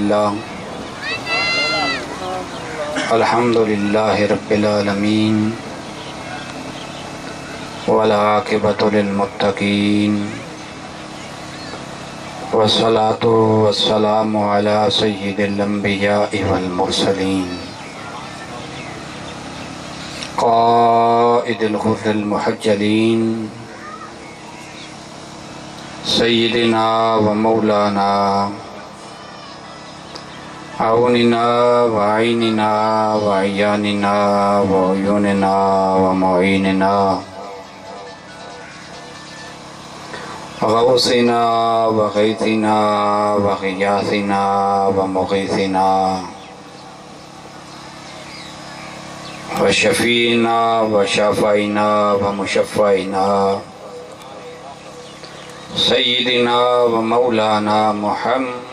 للہ الحمد للہ رب العالمین والعاقبۃ للمتقین والصلاة والسلام علی سید الانبیاء والمرسلین قائد الغر المحجلین سیدنا و مولانا عوننا و عیننا و عیاننا و عیوننا و معیننا غوثنا و غیثنا و غیاثنا و مغیثنا و شفیعنا و شافعنا و مشفعنا سیدنا و مولانا محمد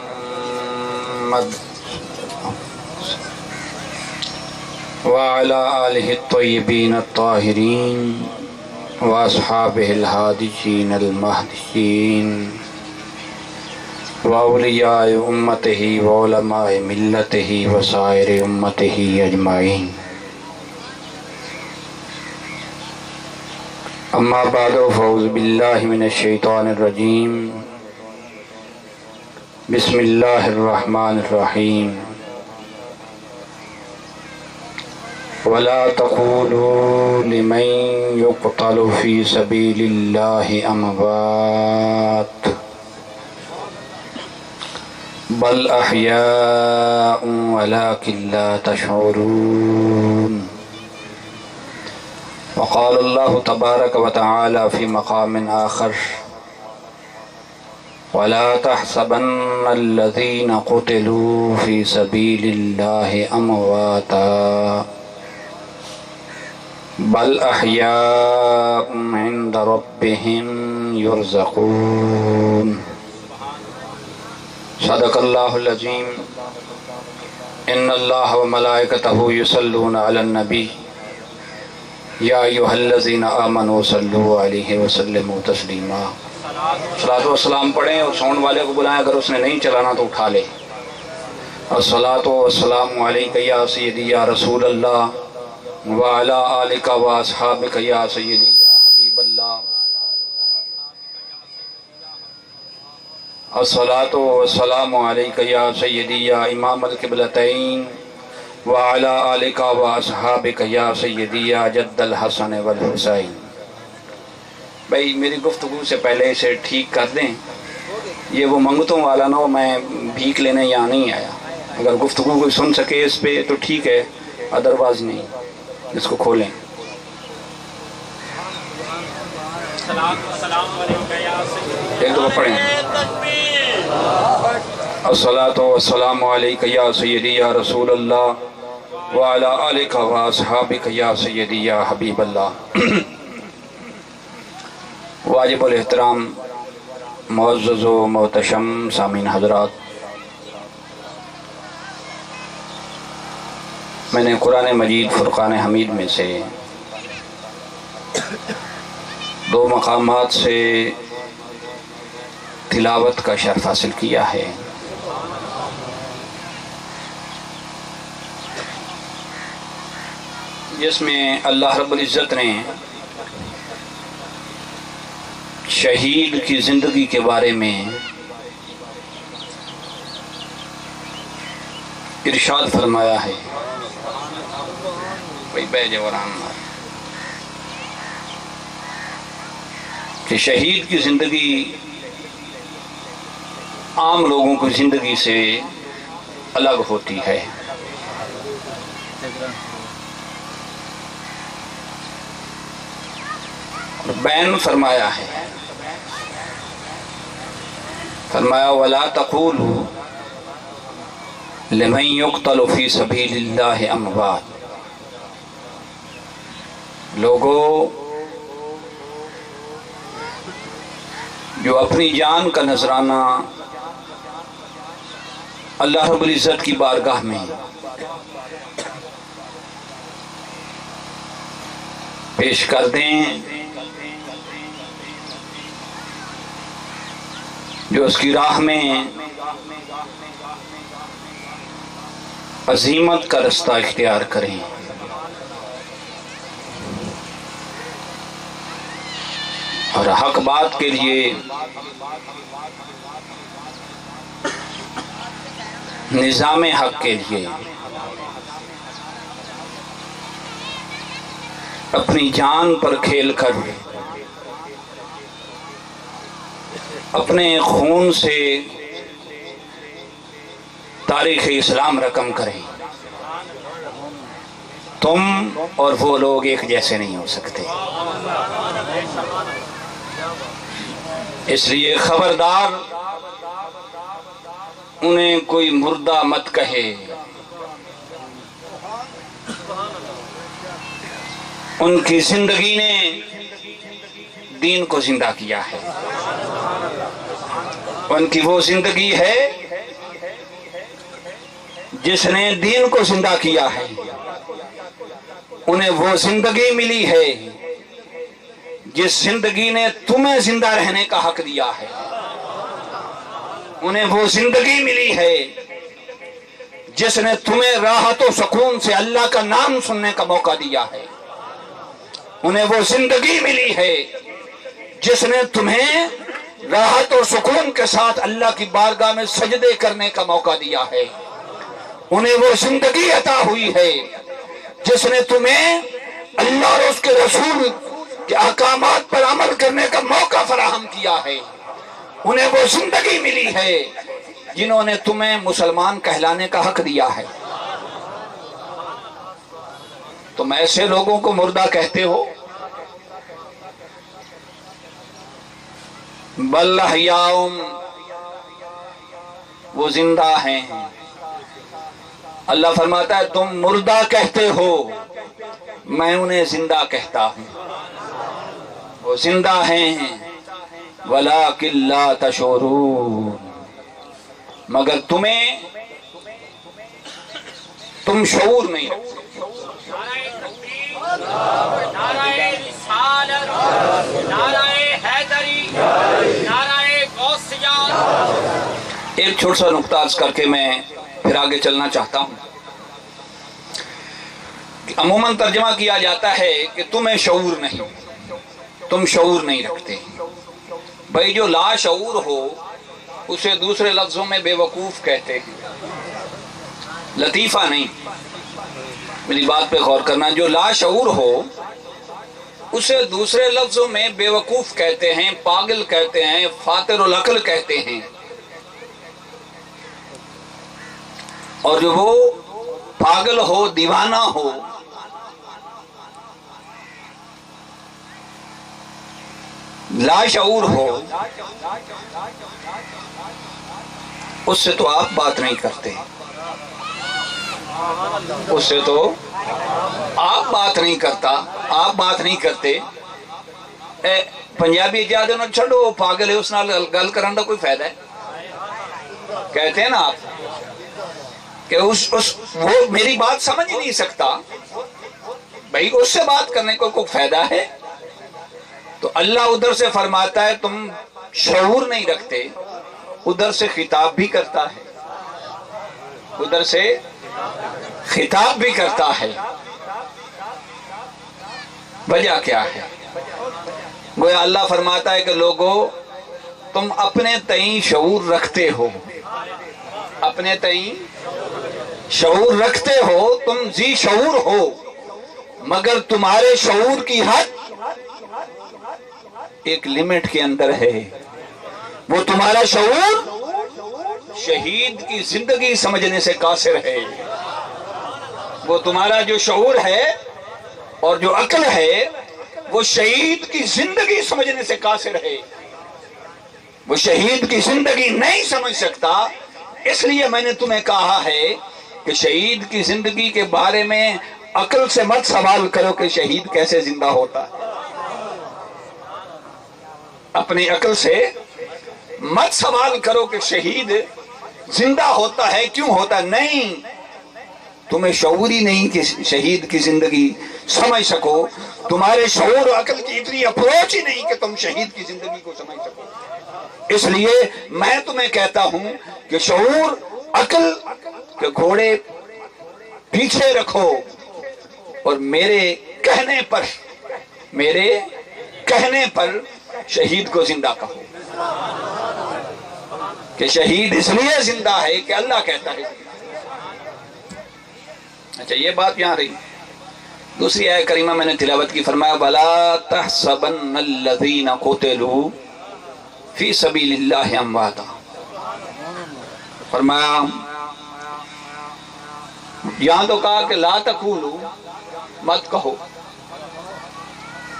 وعلى آلہ الطیبین الطاہرین واصحابہ الہادیین المہدیین واولیاء امتہ وعلماء ملتہ وسائر امتہ اجمعین اما بعد فاعوذ باللہ من الشیطان الرجیم بسم اللہ الرحمن الرحیم ولا تقولوا لمن يقتل في سبيل الله أموات بل أحياء ولكن لا تشعرون وقال الله تبارك وتعالى في مقام آخر ولا تحسبن الذين قتلوا في سبيل الله أمواتا بل احیاء عند ربهم یرزقون صدق اللہ العظیم ان اللہ وملائکتہ یصلون علی النبی یا ایھا الذین آمنوا صلوا علیہ وسلموا تسلیما صلاۃ و سلام پڑھیں اور ساؤنڈ والے کو بلائیں، اگر اس نے نہیں چلانا تو اٹھا لے. الصلاۃ والسلام علیک یا سیدی یا رسول اللہ وعلی آلک و اصحابک یا سیدی یا حبیب اللہ. الصلاۃ والسلام علیک یا سیدی یا امام القبلتین وعلی آلک و اصحابک یا سیدی یا جد الحسن والحسین. بھائی میری گفتگو سے پہلے اسے ٹھیک کر دیں، یہ وہ منگتوں والا نہ ہو میں بھیک لینے یہاں نہیں آیا. اگر گفتگو کوئی سن سکے اس پہ تو ٹھیک ہے، ادروائز نہیں. اس کو کھولیں. ایک دفعہ پڑھیں. الصلاۃ والسلام علیک یا سیدی یا رسول اللہ وعلی آلک و اصحابک یا سیدی یا حبیب اللہ. واجب الاحترام معزز و محتشم سامعین حضرات، میں نے قرآن مجید فرقان حمید میں سے دو مقامات سے تلاوت کا شرف حاصل کیا ہے. جس میں اللہ رب العزت نے شہید کی زندگی کے بارے میں ارشاد فرمایا ہے کہ شہید کی زندگی عام لوگوں کی زندگی سے الگ ہوتی ہے. بیان فرمایا ہے، فرمایا وَلَا تَقُولُوا لِمَنْ يُقْتَلُ فِي سَبِيلِ اللَّهِ أَمْوَاتٌ. لوگوں جو اپنی جان کا نذرانہ اللہ رب العزت کی بارگاہ میں پیش کر دیں، جو اس کی راہ میں عزیمت کا رستہ اختیار کریں، اور حق بات کے لیے نظام حق کے لیے اپنی جان پر کھیل کر اپنے خون سے تاریخ اسلام رقم کریں۔ تم اور وہ لوگ ایک جیسے نہیں ہو سکتے، اس لیے خبردار انہیں کوئی مردہ مت کہے۔ ان کی زندگی نے دین کو زندہ کیا ہے، ان کی وہ زندگی ہے جس نے دین کو زندہ کیا ہے، انہیں وہ زندگی ملی ہے جس زندگی نے تمہیں زندہ رہنے کا حق دیا ہے، انہیں وہ زندگی ملی ہے جس نے تمہیں راحت و سکون سے اللہ کا نام سننے کا موقع دیا ہے، انہیں وہ زندگی ملی ہے جس نے تمہیں راحت اور سکون کے ساتھ اللہ کی بارگاہ میں سجدے کرنے کا موقع دیا ہے، انہیں وہ زندگی عطا ہوئی ہے جس نے تمہیں اللہ اور اس کے رسول کے احکامات پر عمل کرنے کا موقع فراہم کیا ہے، انہیں وہ زندگی ملی ہے جنہوں نے تمہیں مسلمان کہلانے کا حق دیا ہے۔ تم ایسے لوگوں کو مردہ کہتے ہو؟ بل احیاء، وہ زندہ ہیں۔ اللہ فرماتا ہے تم مردہ کہتے ہو، میں انہیں زندہ کہتا ہوں، وہ زندہ ہیں، وَلَٰكِن لَا تَشْعُرُونَ، مگر تم شعور نہیں رکھتے۔ نعرہ رسالت، نعرہ حیدری، نعرہ غوثیہ۔ ایک چھوٹا سا نقطہ عرض کر کے میں پھر آگے چلنا چاہتا ہوں۔ عموماً ترجمہ کیا جاتا ہے کہ تمہیں شعور نہیں، تم شعور نہیں رکھتے۔ بھائی جو لا شعور ہو اسے دوسرے لفظوں میں بے وقوف کہتے ہیں، لطیفہ نہیں، میری بات پہ غور کرنا۔ جو لا شعور ہو اسے دوسرے لفظوں میں بے وقوف کہتے ہیں، پاگل کہتے ہیں، فاتر العقل کہتے ہیں، اور جو وہ پاگل ہو، دیوانہ ہو، لا شعور ہو، اس سے تو آپ بات نہیں کرتے، اس سے تو آپ بات نہیں کرتا، آپ بات نہیں کرتے۔ پنجابی جادے نہ چھڑو، پاگل ہے، اس نال گل کرن دا کوئی فائدہ ہے؟ کہتے ہیں نا آپ کہ وہ میری بات سمجھ نہیں سکتا، بھائی اس سے بات کرنے کو کوئی فائدہ ہے؟ تو اللہ ادھر سے فرماتا ہے تم شعور نہیں رکھتے، ادھر سے خطاب بھی کرتا ہے، ادھر سے خطاب بھی کرتا ہے۔ وجہ کیا ہے؟ گویا اللہ فرماتا ہے کہ لوگو تم اپنے تئیں شعور رکھتے ہو، اپنے تئیں شعور رکھتے ہو، تم ذی شعور ہو، مگر تمہارے شعور کی حد ایک لمٹ کے اندر ہے۔ وہ تمہارا شعور شہید کی زندگی سمجھنے سے قاصر ہے، وہ تمہارا جو شعور ہے اور جو عقل ہے وہ شہید کی زندگی سمجھنے سے قاصر ہے، وہ شہید کی زندگی نہیں سمجھ سکتا۔ اس لیے میں نے تمہیں کہا ہے کہ شہید کی زندگی کے بارے میں عقل سے مت سوال کرو کہ شہید کیسے زندہ ہوتا ہے، اپنی عقل سے مت سوال کرو کہ شہید زندہ ہوتا ہے، کیوں ہوتا ہے۔ نہیں، تمہیں شعور ہی نہیں کہ شہید کی زندگی سمجھ سکو، تمہارے شعور و عقل کی اتنی اپروچ ہی نہیں کہ تم شہید کی زندگی کو سمجھ سکو۔ اس لیے میں تمہیں کہتا ہوں کہ شعور، عقل کے گھوڑے پیچھے رکھو اور میرے کہنے پر شہید کو زندہ کہو، کہ شہید اس لیے زندہ ہے کہ اللہ کہتا ہے۔ اچھا یہ بات یہاں رہی۔ دوسری آیت کریمہ میں نے تلاوت کی، فرمایا وَلَا تَحْسَبَنَّ الَّذِينَ قُتِلُوا فِي سَبِيلِ اللَّهِ أَمْوَاتًا۔ فرمایا یہاں تو کہا کہ لا تقولوا، مت کہو،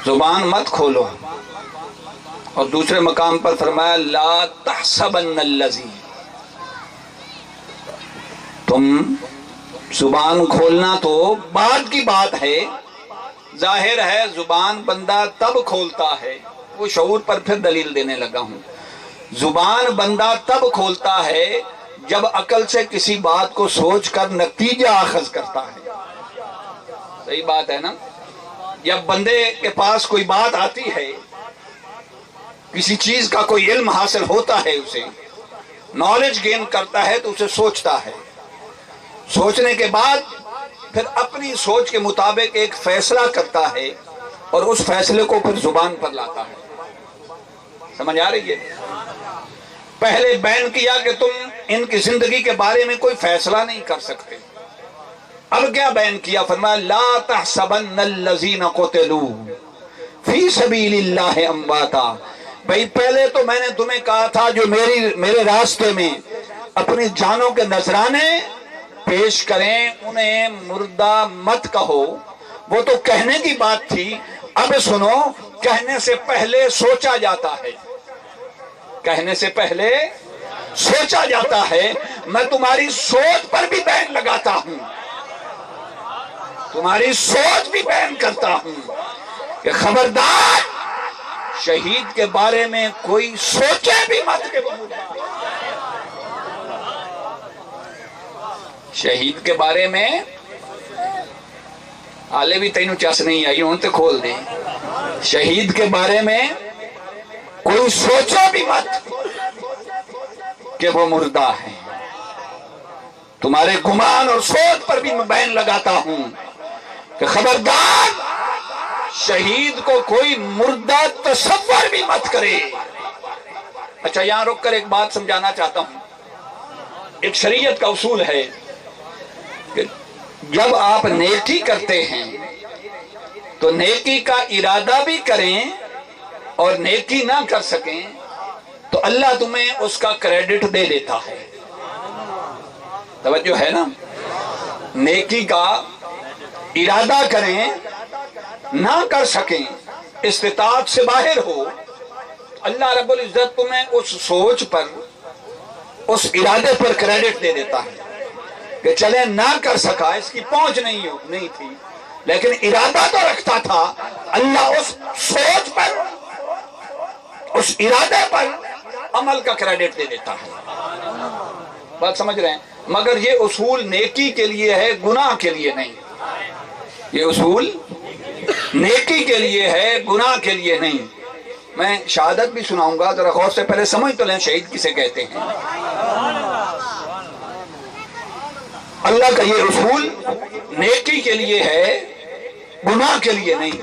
زبان مت کھولو، اور دوسرے مقام پر فرمایا لا تحسبن الذین، تم زبان کھولنا تو بعد کی بات ہے، ظاہر ہے زبان بندہ تب کھولتا ہے، وہ شعور پر پھر دلیل دینے لگا ہوں، زبان بندہ تب کھولتا ہے جب عقل سے کسی بات کو سوچ کر نتیجہ اخذ کرتا ہے۔ صحیح بات ہے نا؟ جب بندے کے پاس کوئی بات آتی ہے، کسی چیز کا کوئی علم حاصل ہوتا ہے، اسے نالج گین کرتا ہے تو اسے سوچتا ہے، سوچنے کے بعد پھر اپنی سوچ کے مطابق ایک فیصلہ کرتا ہے اور اس فیصلے کو پھر زبان پر لاتا ہے۔ سمجھ آ رہی ہے؟ پہلے بیان کیا کہ تم ان کی زندگی کے بارے میں کوئی فیصلہ نہیں کر سکتے، اب کیا بیان کیا؟ فرمایا لا تحسبن الذین قتلوا فی سبیل اللہ امواتا۔ بھئی پہلے تو میں نے تمہیں کہا تھا جو میرے راستے میں اپنی جانوں کے نذرانے پیش کریں انہیں مردہ مت کہو، وہ تو کہنے کی بات تھی، اب سنو کہنے سے پہلے سوچا جاتا ہے، کہنے سے پہلے سوچا جاتا ہے۔ میں تمہاری سوچ پر بھی بین لگاتا ہوں، تمہاری سوچ بھی بیان کرتا ہوں کہ خبردار شہید کے بارے میں کوئی سوچے بھی مت کہ وہ مردہ ہے۔ شہید کے بارے میں آلے بھی تینوں چاس نہیں آئی ہوں تے کھول دیں، شہید کے بارے میں کوئی سوچو بھی مت کہ وہ مردہ ہے۔ تمہارے گمان اور سوچ پر بھی میں بین لگاتا ہوں کہ خبردار شہید کو کوئی مردہ تصور بھی مت کرے۔ اچھا یہاں رک کر ایک بات سمجھانا چاہتا ہوں۔ ایک شریعت کا اصول ہے کہ جب آپ نیکی کرتے ہیں تو نیکی کا ارادہ بھی کریں اور نیکی نہ کر سکیں تو اللہ تمہیں اس کا کریڈٹ دے دیتا ہے۔ توجہ ہے نا؟ نیکی کا ارادہ کریں نہ کر سکیں، استطاعت سے باہر ہو، اللہ رب العزت تمہیں اس سوچ پر، اس ارادے پر کریڈٹ دے دیتا ہے کہ چلے نہ کر سکا، اس کی پہنچ نہیں تھی، لیکن ارادہ تو رکھتا تھا، اللہ اس سوچ پر، اس ارادے پر عمل کا کریڈٹ دے دیتا ہے۔ بات سمجھ رہے ہیں؟ مگر یہ اصول نیکی کے لیے ہے، گناہ کے لیے نہیں۔ یہ اصول نیکی کے لیے ہے، گناہ کے لیے نہیں۔ میں شہادت بھی سناؤں گا، ذرا غور سے پہلے سمجھ تو لیں شہید کسے کہتے ہیں۔ اللہ کا یہ اصول نیکی کے لیے ہے، گناہ کے لیے نہیں،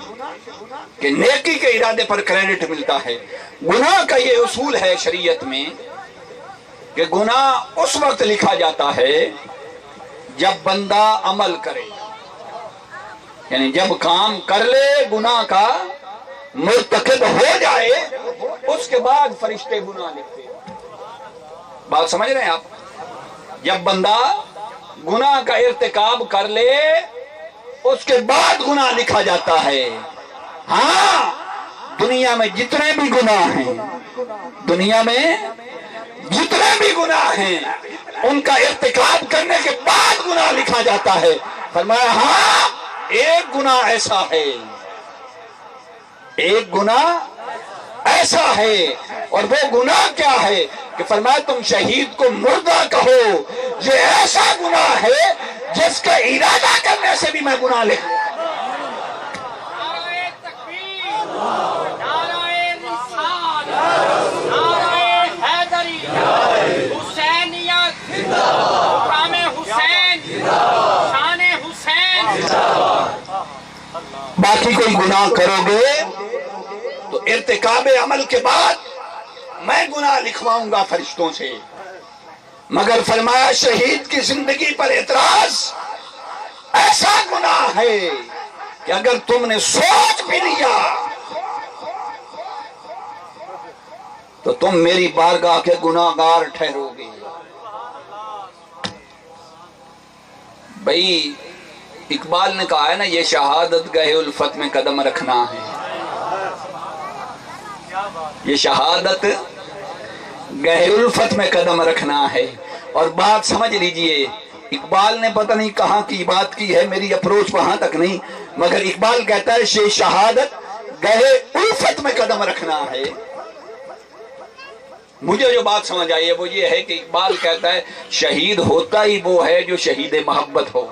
کہ نیکی کے ارادے پر کریڈٹ ملتا ہے۔ گناہ کا یہ اصول ہے شریعت میں کہ گناہ اس وقت لکھا جاتا ہے جب بندہ عمل کرے، یعنی جب کام کر لے، گناہ کا مرتکب ہو جائے، اس کے بعد فرشتے گناہ لکھتے ہیں۔ بات سمجھ رہے ہیں آپ؟ جب بندہ گناہ کا ارتکاب کر لے اس کے بعد گناہ لکھا جاتا ہے۔ ہاں دنیا میں جتنے بھی گناہ ہیں، دنیا میں جتنے بھی گناہ ہیں ان کا ارتکاب کرنے کے بعد گناہ لکھا جاتا ہے۔ فرمایا ہاں ایک گناہ ایسا ہے، ایک گناہ ایسا ہے، اور وہ گناہ کیا ہے کہ فرمایا تم شہید کو مردہ کہو، یہ ایسا گناہ ہے جس کا ارادہ کرنے سے بھی میں گناہ لکھ لوں۔ نعرہ تکبیر، نعرہ رسالت، نعرہ حیدری، حسینیت، مقام حسین، شان باقی کوئی گناہ کرو گے تو ارتکاب عمل کے بعد میں گناہ لکھواؤں گا فرشتوں سے، مگر فرمایا شہید کی زندگی پر اعتراض ایسا گناہ ہے کہ اگر تم نے سوچ بھی لیا تو تم میری بارگاہ کے گناہگار ٹھہرو گے۔ بھائی اقبال نے کہا ہے نا، یہ شہادت گہے الفت میں قدم رکھنا ہے، یہ شہادت گہے الفت میں قدم رکھنا ہے۔ اور بات سمجھ لیجئے، اقبال نے پتہ نہیں کہاں کی بات کی ہے، میری اپروچ وہاں تک نہیں، مگر اقبال کہتا ہے یہ شہادت گہے الفت میں قدم رکھنا ہے۔ مجھے جو بات سمجھ آئی ہے وہ یہ ہے کہ اقبال کہتا ہے شہید ہوتا ہی وہ ہے جو شہید محبت ہو،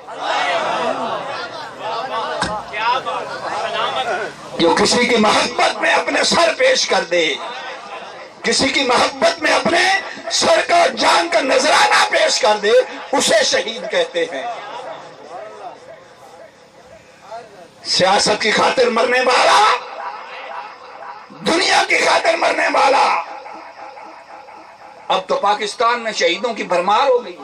جو کسی کی محبت میں اپنے سر پیش کر دے، کسی کی محبت میں اپنے سر کا جان کا نذرانہ پیش کر دے، اسے شہید کہتے ہیں۔ سیاست کی خاطر مرنے والا، دنیا کی خاطر مرنے والا، اب تو پاکستان میں شہیدوں کی بھرمار ہو گئی۔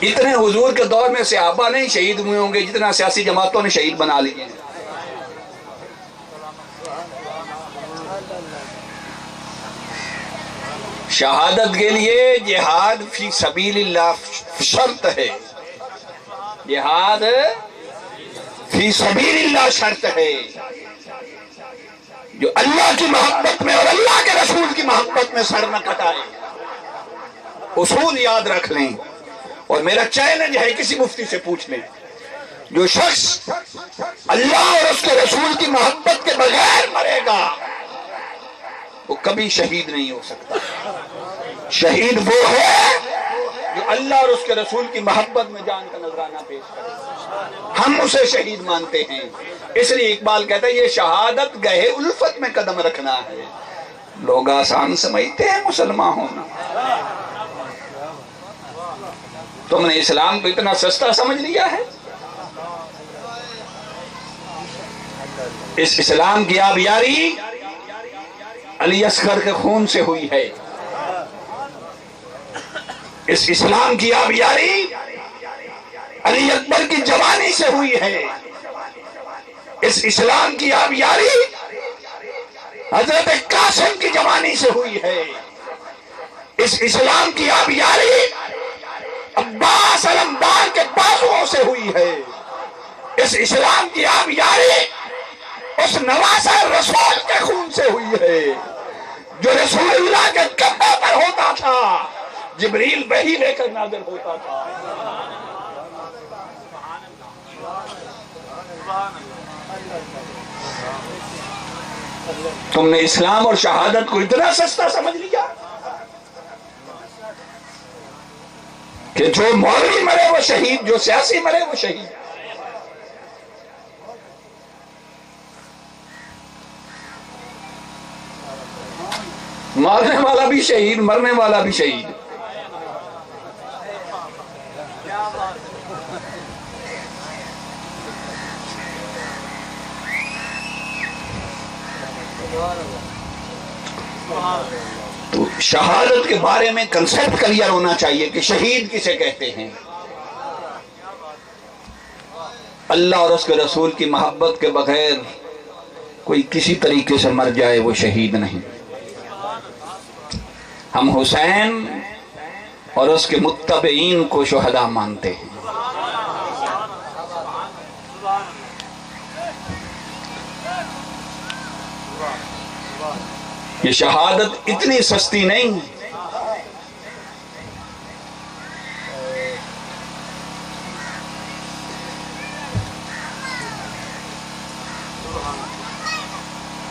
اتنے حضور کے دور میں صحابہ نہیں شہید ہوئے ہوں گے جتنا سیاسی جماعتوں نے شہید بنا لیے۔ شہادت کے لیے جہاد فی سبیل اللہ شرط ہے، جہاد فی سبیل اللہ شرط ہے۔ جو اللہ کی محبت میں اور اللہ کے رسول کی محبت میں سر نہ کٹائے، اصول یاد رکھ لیں۔ اور میرا چیلنج ہے کسی مفتی سے پوچھ لیں، جو شخص اللہ اور اس کے رسول کی محبت کے بغیر مرے گا وہ کبھی شہید نہیں ہو سکتا۔ شہید وہ ہے جو اللہ اور اس کے رسول کی محبت میں جان کا نذرانہ پیش کرے، ہم اسے شہید مانتے ہیں۔ اس لیے اقبال کہتا ہے یہ شہادت گہے الفت میں قدم رکھنا ہے۔ لوگ آسان سمجھتے ہیں مسلمان ہونا، تم نے اسلام کو اتنا سستا سمجھ لیا ہے۔ اس اسلام کی آبیاری علی اصغر کے خون سے ہوئی ہے، اس اسلام کی آبیاری علی اکبر کی جوانی سے ہوئی ہے، اس اسلام کی آبیاری حضرت قاسم کی جوانی سے ہوئی ہے، اس اسلام کی آبیاری عباس علمدار کے بازوؤں سے ہوئی ہے، اس اسلام کی آبیاری اس نواسہ رسول کے خون سے ہوئی ہے جو رسول اللہ کے کندھے پر ہوتا تھا، جبریل وحی لے کر نازل ہوتا تھا۔ تم نے اسلام اور شہادت کو اتنا سستا سمجھ لیا کہ جو مولوی مرے وہ شہید، جو سیاسی مرے وہ شہید۔ مارنے والا بھی شہید، مرنے والا بھی شہید۔ تو شہادت کے بارے میں کنسیپٹ کلیئر ہونا چاہیے کہ شہید کسے کہتے ہیں۔ اللہ اور اس کے رسول کی محبت کے بغیر کوئی کسی طریقے سے مر جائے وہ شہید نہیں۔ ہم حسین اور اس کے متبعین کو شہداء مانتے ہیں۔ یہ شہادت اتنی سستی نہیں۔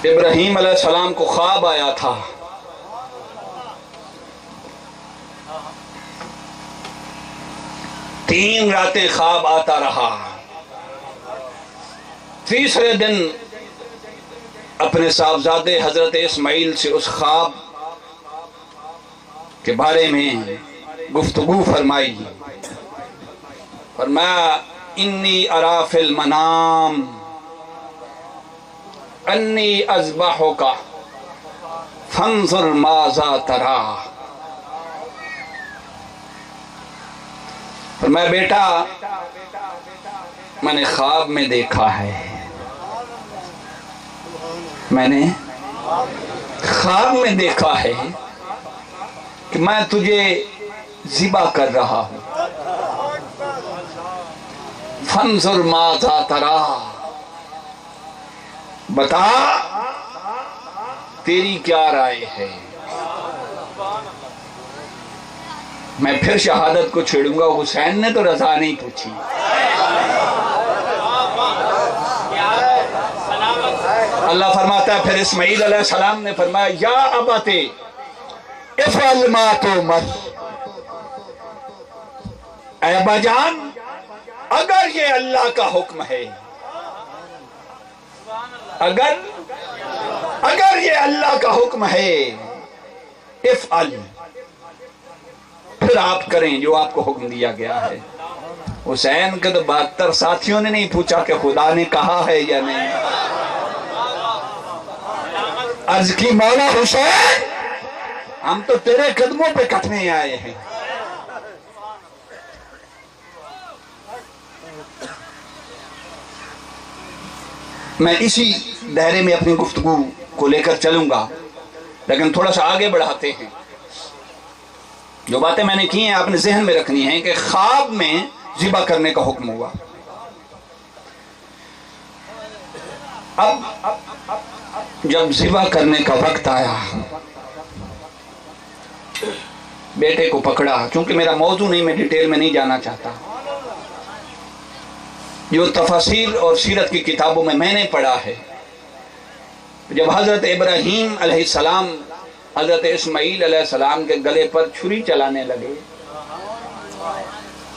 ابراہیم علیہ السلام کو خواب آیا تھا، تین راتیں خواب آتا رہا، تیسرے دن اپنے صاحبزادے حضرت اسماعیل سے اس خواب کے بارے میں گفتگو فرمائی فرمایا انی ارا فی المنام انی اذبحک فانظر ماذا ترا. فرمایا بیٹا میں نے خواب میں دیکھا ہے، میں نے خواب میں دیکھا ہے کہ میں تجھے ذبح کر رہا ہوں. فانظر ماذا ترا، بتا تیری کیا رائے ہے. میں پھر شہادت کو چھیڑوں گا. حسین نے تو رضا نہیں پوچھی. اللہ فرماتا ہے پھر اسماعیل علیہ السلام نے فرمایا یا ابت افعل ما تؤمر، اے ابا جان اگر یہ اللہ کا حکم ہے، اگر یہ اللہ کا حکم ہے، افعل، پھر آپ کریں جو آپ کو حکم دیا گیا ہے. حسین کے تو 72 ساتھیوں نے نہیں پوچھا کہ خدا نے کہا ہے یا نہیں. عرض کی مولا حسین ہم تو تیرے قدموں پہ کٹنے آئے ہیں. میں اسی دائرے میں اپنی گفتگو کو لے کر چلوں گا، لیکن تھوڑا سا آگے بڑھاتے ہیں. جو باتیں میں نے کی ہیں آپ نے ذہن میں رکھنی ہیں کہ خواب میں ذبح کرنے کا حکم ہوا. اب جب ذبح کرنے کا وقت آیا، بیٹے کو پکڑا. چونکہ میرا موضوع نہیں، میں ڈیٹیل میں نہیں جانا چاہتا. جو تفاسیر اور سیرت کی کتابوں میں نے پڑھا ہے، جب حضرت ابراہیم علیہ السلام حضرت اسماعیل علیہ السلام کے گلے پر چھری چلانے لگے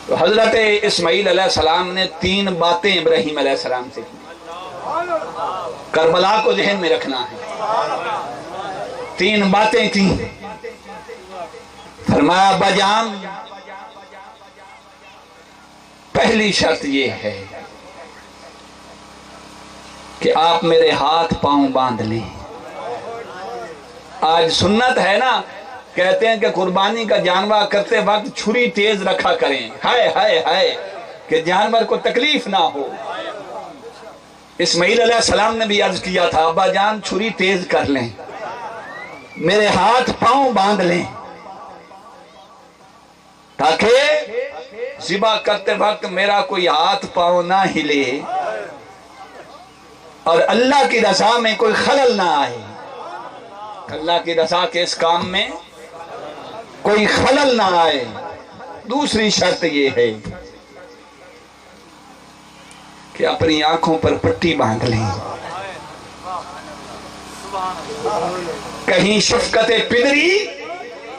تو حضرت اسماعیل علیہ السلام نے 3 باتیں ابراہیم علیہ السلام سے کی. کربلا کو ذہن میں رکھنا ہے. 3 باتیں کی. فرمایا ابا جان پہلی شرط یہ ہے کہ آپ میرے ہاتھ پاؤں باندھ لیں. آج سنت ہے نا، کہتے ہیں کہ قربانی کا جانور کرتے وقت چھری تیز رکھا کریں. ہائے ہائے ہائے کہ جانور کو تکلیف نہ ہو. اسماعیل علیہ السلام نے بھی عرض کیا تھا ابا جان چھری تیز کر لیں، میرے ہاتھ پاؤں باندھ لیں، تاکہ ذبح کرتے وقت میرا کوئی ہاتھ پاؤں نہ ہلے اور اللہ کی رضا میں کوئی خلل نہ آئے. اللہ کی رضا کے اس کام میں کوئی خلل نہ آئے. دوسری شرط یہ ہے کہ اپنی آنکھوں پر پٹی باندھ لیں، کہیں شفقت پدری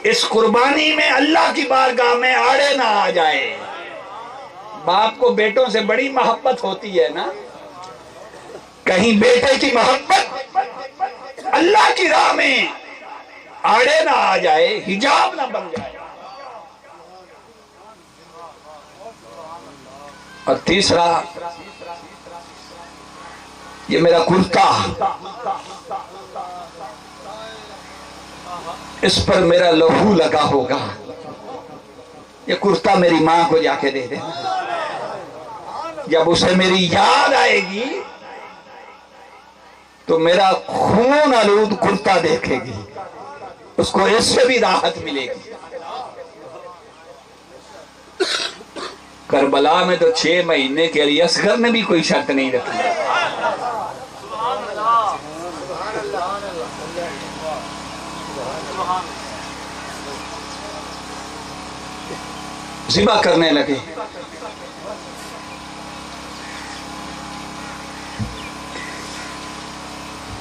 اس قربانی میں اللہ کی بارگاہ میں آڑے نہ آ جائے. باپ کو بیٹوں سے بڑی محبت ہوتی ہے نا، کہیں بیٹے کی محبت اللہ کی راہ میں آڑے نہ آ جائے، حجاب نہ بن جائے. اور تیسرا، یہ میرا کرتا، اس پر میرا لہو لگا ہوگا، یہ کرتا میری ماں کو جا کے دے دے. جب اسے میری یاد آئے گی تو میرا خون آلود کرتا دیکھے گی، اس کو اس سے بھی راحت ملے گی. کربلا میں تو 6 مہینے کے لیے اصغر نے بھی کوئی شرط نہیں رکھی. ذبح کرنے لگے.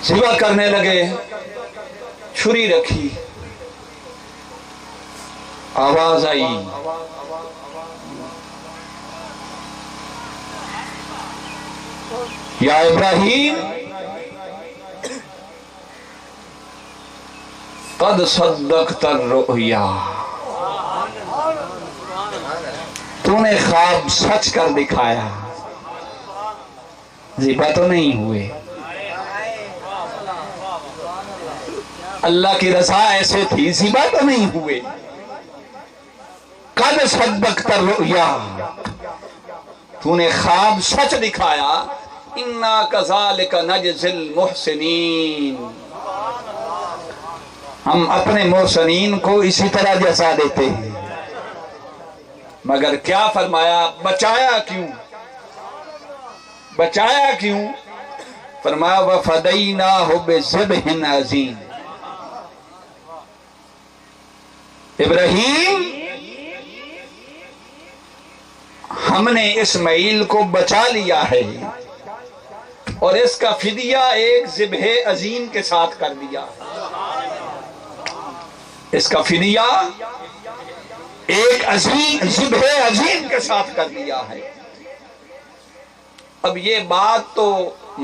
ذبح کرنے لگے، چھری رکھی، آواز آئی یا ابراہیم قد صدقت الرؤیا، تو نے خواب سچ کر دکھایا، ذبح تو نہیں ہوئے۔ اللہ کی رضا ایسے تھی، ذبح تو نہیں ہوئے۔ قد صدقت الرؤیا، تو نے خواب سچ دکھایا۔ انا کذالک نجزی المحسنین، ہم اپنے محسنین کو اسی طرح جزا دیتے ہیں۔ مگر کیا فرمایا؟ بچایا کیوں؟ بچایا کیوں؟ فرمایا وَفَدَيْنَاهُ بِذِبْحٍ عَظِيمٍ، ابراہیم ہم نے اسماعیل کو بچا لیا ہے اور اس کا فدیہ ایک ذبح عظیم کے ساتھ کر دیا۔ اس کا فدیہ ایک عظیم ذبح عظیم کے ساتھ کر دیا ہے۔ اب یہ بات تو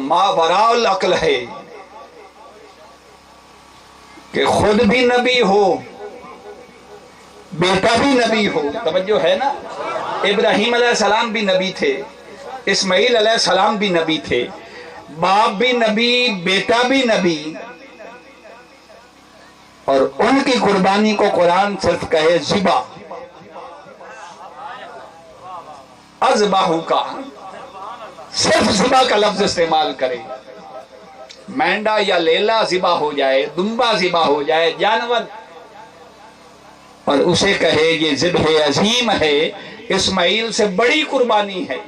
ماوراء العقل ہے کہ خود بھی نبی ہو، بیٹا بھی نبی ہو۔ توجہ ہے نا؟ ابراہیم علیہ السلام بھی نبی تھے، اسماعیل علیہ السلام بھی نبی تھے، باپ بھی نبی، بیٹا بھی نبی، اور ان کی قربانی کو قرآن صرف کہے ذبح، اذبحوا کا، صرف ذبح کا لفظ استعمال کرے۔ مینڈا یا لیلا ذبح ہو جائے، دمبا ذبح ہو جائے، جانور، اور اسے کہے یہ ذبح عظیم ہے، اسماعیل سے بڑی قربانی ہے۔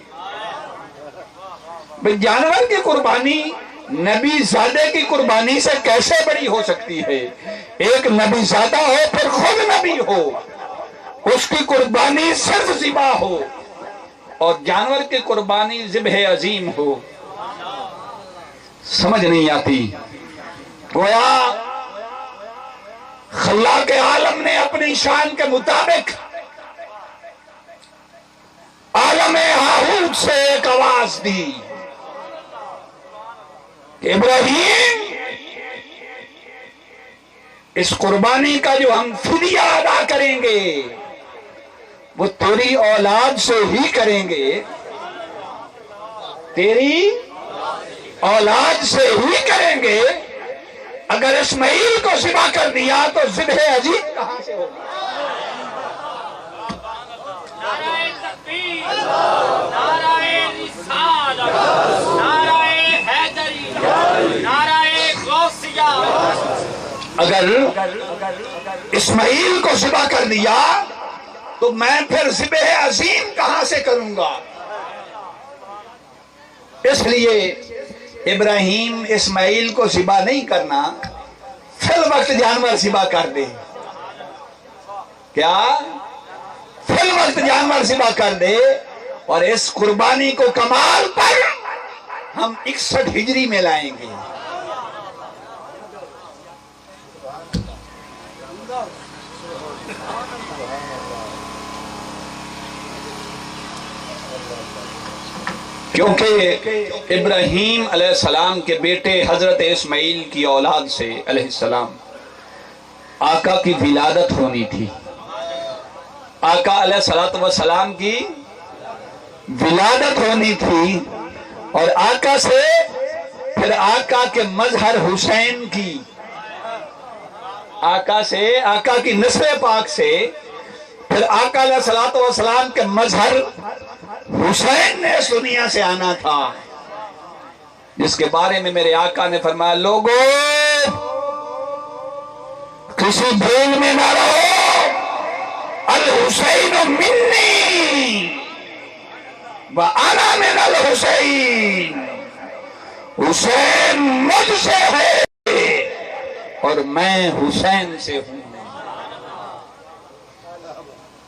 جانور کی قربانی نبی زادے کی قربانی سے کیسے بڑی ہو سکتی ہے؟ ایک نبی زادہ ہو پھر خود نبی ہو، اس کی قربانی صرف ذبح ہو، اور جانور کی قربانی ذبح عظیم ہو۔ سمجھ نہیں آتی؟ گویا خلاق عالم نے اپنی شان کے مطابق عالم ہاہوت سے ایک آواز دی کہ ابراہیم، اس قربانی کا جو ہم فدیہ ادا کریں گے وہ تیری اولاد سے ہی کریں گے، تیری اولاد سے ہی کریں گے۔ اگر اسماعیل کو ذبح کر دیا تو ذبح عظیم کہاں سے ہوگا؟ نعرہ تکبیر، نعرہ رسالت، نعرہ حیدری، نعرہ غوثیہ۔ اگر اسماعیل کو ذبح کر دیا تو میں پھر ذبح عظیم کہاں سے کروں گا؟ اس لیے ابراہیم اسماعیل کو ذبح نہیں کرنا، فی الوقت جانور ذبح کر دے۔ کیا؟ فی الوقت جانور ذبح کر دے، اور اس قربانی کو کمال پر ہم 61 ہجری میں لائیں گے۔ کیونکہ ابراہیم علیہ السلام کے بیٹے حضرت اسماعیل کی اولاد سے علیہ السلام آقا کی ولادت ہونی تھی۔ آقا علیہ السلام کی ولادت ہونی تھی، اور آقا سے پھر آقا کے مظہر حسین کی، آقا سے، آقا کی نسل پاک سے پھر آقا علیہ السلام کے مظہر حسین نے اس دنیا سے آنا تھا، جس کے بارے میں میرے آقا نے فرمایا لوگو کسی بھول میں نہ رہو، الحسین منی وانا من الحسین، حسین مجھ سے ہے اور میں حسین سے ہوں۔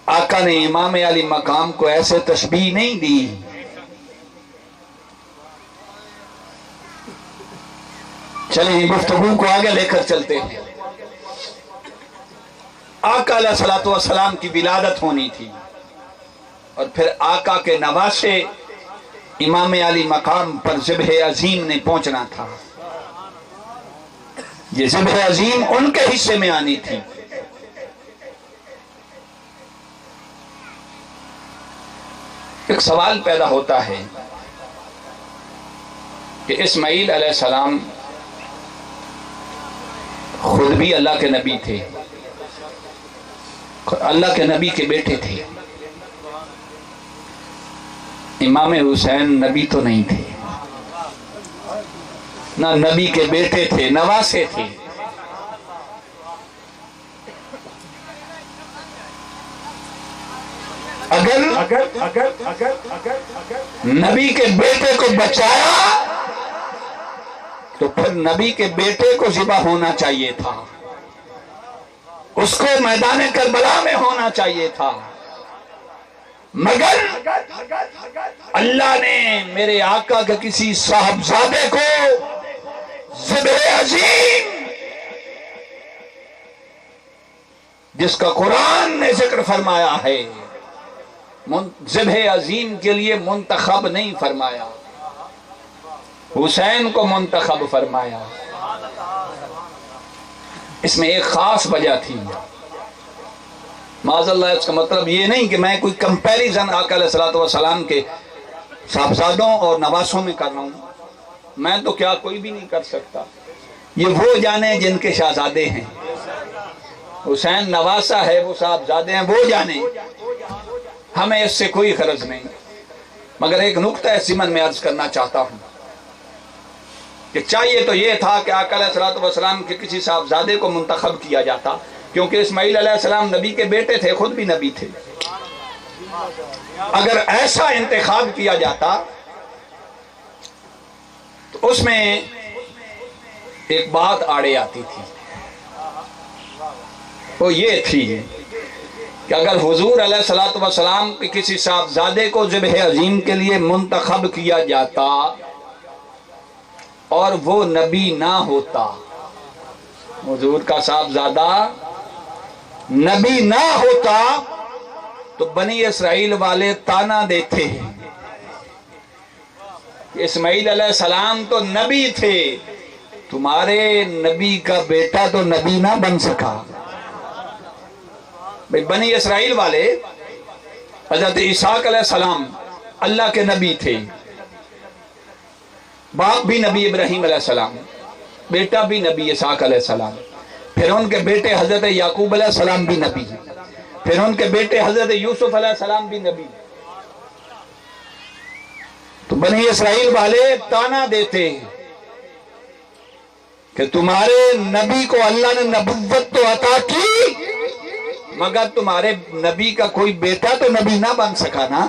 آقا نے امام علی مقام کو ایسے تشبیہ نہیں دی۔ چلیں گفتگو کو آگے لے کر چلتے ہیں۔ آقا علیہ السلام کی ولادت ہونی تھی، اور پھر آقا کے نواسے امام علی مقام پر ذبح عظیم نے پہنچنا تھا۔ یہ ذبح عظیم ان کے حصے میں آنی تھی۔ ایک سوال پیدا ہوتا ہے کہ اسماعیل علیہ السلام خود بھی اللہ کے نبی تھے، اللہ کے نبی کے بیٹے تھے، امام حسین نبی تو نہیں تھے، نہ نبی کے بیٹے تھے، نواسے تھے۔ اگر نبی کے بیٹے کو بچایا تو پھر نبی کے بیٹے کو ذبح ہونا چاہیے تھا، اس کو میدان کربلا میں ہونا چاہیے تھا، مگر اللہ نے میرے آقا کے کسی صاحبزادے کو ذبح عظیم، جس کا قرآن نے ذکر فرمایا ہے، ذبح عظیم کے لیے منتخب نہیں فرمایا، حسین کو منتخب فرمایا۔ اس میں ایک خاص وجہ تھی، معاذ اللہ، اس کا مطلب یہ نہیں کہ میں کوئی کمپیریزن آقا علیہ السلام کے صاحبزادوں اور نواسوں میں کر رہا ہوں، میں تو کیا کوئی بھی نہیں کر سکتا، یہ وہ جانے جن کے شہزادے ہیں، حسین نواسہ ہے، وہ صاحبزادے ہیں، وہ جانے، ہمیں اس سے کوئی غرض نہیں۔ مگر ایک نقطہ ضمن میں عرض کرنا چاہتا ہوں کہ چاہیے تو یہ تھا کہ آقا علیہ السلام کے کسی صاحبزادے کو منتخب کیا جاتا، کیونکہ اسماعیل علیہ السلام نبی کے بیٹے تھے، خود بھی نبی تھے۔ اگر ایسا انتخاب کیا جاتا تو اس میں ایک بات آڑے آتی تھی، وہ یہ تھی کہ اگر حضور علیہ السلام کے کسی صاحبزادے کو ذبح عظیم کے لیے منتخب کیا جاتا اور وہ نبی نہ ہوتا، حضور کا صاحبزادہ نبی نہ ہوتا، تو بنی اسرائیل والے تانا دیتے ہیں کہ اسماعیل علیہ السلام تو نبی تھے، تمہارے نبی کا بیٹا تو نبی نہ بن سکا۔ بنی اسرائیل والے حضرت اسحاق علیہ السلام اللہ کے نبی تھے، باپ بھی نبی ابراہیم علیہ السلام، بیٹا بھی نبی اسحاق علیہ السلام، پھر ان کے بیٹے حضرت یعقوب علیہ السلام بھی نبی، پھر ان کے بیٹے حضرت یوسف علیہ السلام بھی نبی۔ تو بنی اسرائیل والے تانا دیتے کہ تمہارے نبی کو اللہ نے نبوت تو عطا کی، مگر تمہارے نبی کا کوئی بیٹا تو نبی نہ بن سکا نا۔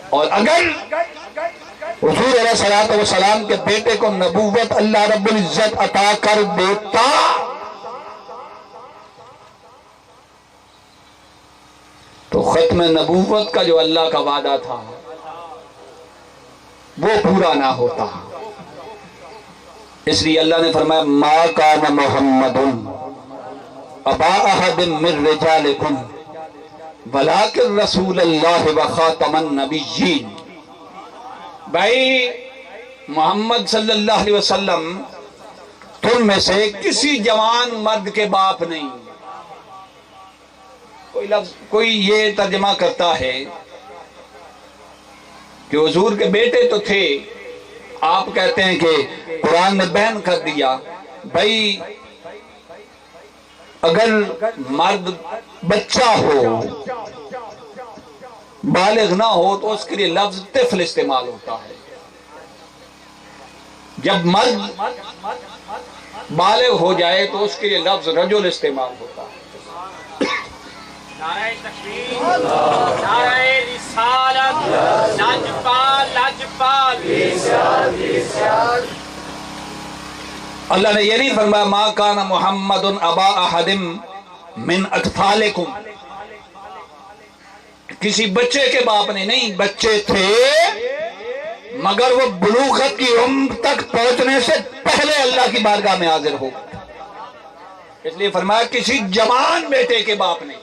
اور اگر حضور علیہ السلام کے بیٹے کو نبوت اللہ رب العزت عطا کر دیتا تو ختم نبوت کا جو اللہ کا وعدہ تھا وہ پورا نہ ہوتا۔ اس لیے اللہ نے فرمایا ما کان محمد ابا احد من رجالکم ولکن رسول اللہ وخاتم النبیین۔ بھائی محمد صلی اللہ علیہ وسلم تم میں سے کسی جوان مرد کے باپ نہیں۔ کوئی یہ ترجمہ کرتا ہے کہ حضور کے بیٹے تو تھے، آپ کہتے ہیں کہ قرآن نے بیان کر دیا بھائی اگر مرد بچہ ہو، بالغ نہ ہو تو اس کے لیے لفظ طفل استعمال ہوتا ہے، جب مرد بالغ ہو جائے تو اس کے لیے لفظ رجل استعمال ہوتا ہے۔ نعرہ تکبیر، نعرہ رسالت، لاجپال لاجپال۔ اللہ نے یہ نہیں فرمایا ما کان محمد ابا احد من اطفالکم، کسی بچے کے باپ نے نہیں، بچے تھے مگر وہ بلوغت کی عمر تک پہنچنے سے پہلے اللہ کی بارگاہ میں حاضر ہو گئے، اس لیے فرمایا کسی جوان بیٹے کے باپ نہیں،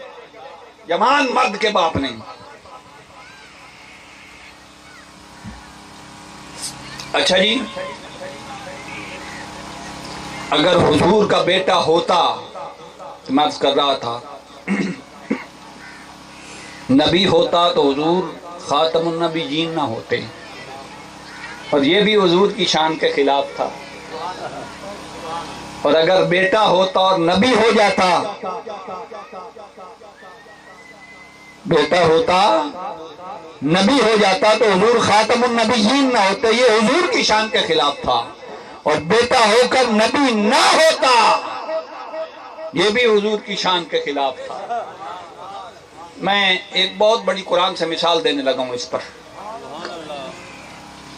جوان مرد کے باپ نہیں۔ اچھا جی، اگر حضور کا بیٹا ہوتا، میں عرض کر رہا تھا نبی ہوتا تو حضور خاتم النبیین نہ ہوتے، اور یہ بھی حضور کی شان کے خلاف تھا۔ اور اگر بیٹا ہوتا اور نبی ہو جاتا، بیٹا ہوتا نبی ہو جاتا تو حضور خاتم النبیین نہ ہوتے، یہ حضور کی شان کے خلاف تھا۔ اور بیٹا ہو کر نبی نہ ہوتا، یہ بھی حضور کی شان کے خلاف تھا۔ میں ایک بہت بڑی قرآن سے مثال دینے لگا ہوں اس پر،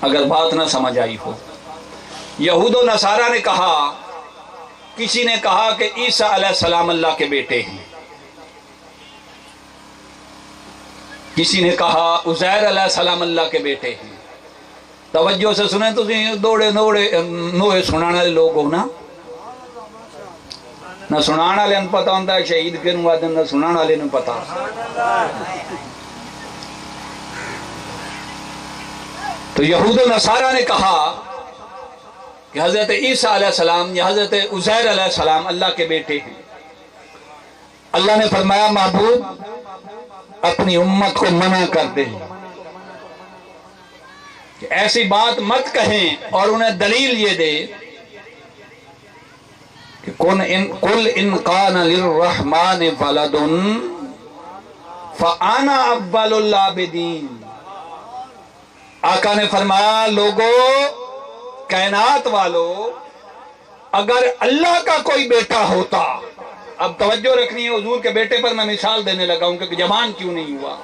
اگر بات نہ سمجھ آئی ہو۔ یہود و نصارہ نے کہا، کسی نے کہا کہ عیسیٰ علیہ السلام اللہ کے بیٹے ہیں، کسی نے کہا عزیر علیہ السلام اللہ کے بیٹے ہیں۔ توجہ سے سنیں تو دوڑے نوے سنانے والے لوگ ہو نا، نہ سنانے والے پتا ہوتا ہے شہید کے نہ سنانے والے نے پتا۔ تو یہود و نصارہ نے کہا کہ حضرت عیسیٰ علیہ السلام یا حضرت عزیر علیہ السلام اللہ کے بیٹے ہیں۔ اللہ نے فرمایا محبوب اپنی امت کو منع کر دے کہ ایسی بات مت کہیں، اور انہیں دلیل یہ دے کہ قل ان کان للرحمن ولد فانا اول العابدین۔ آقا نے فرمایا لوگو، کائنات والو، اگر اللہ کا کوئی بیٹا ہوتا، اب توجہ رکھنی ہے، حضور کے بیٹے پر میں مثال دینے لگا ہوں کہ جوان کیوں نہیں ہوا،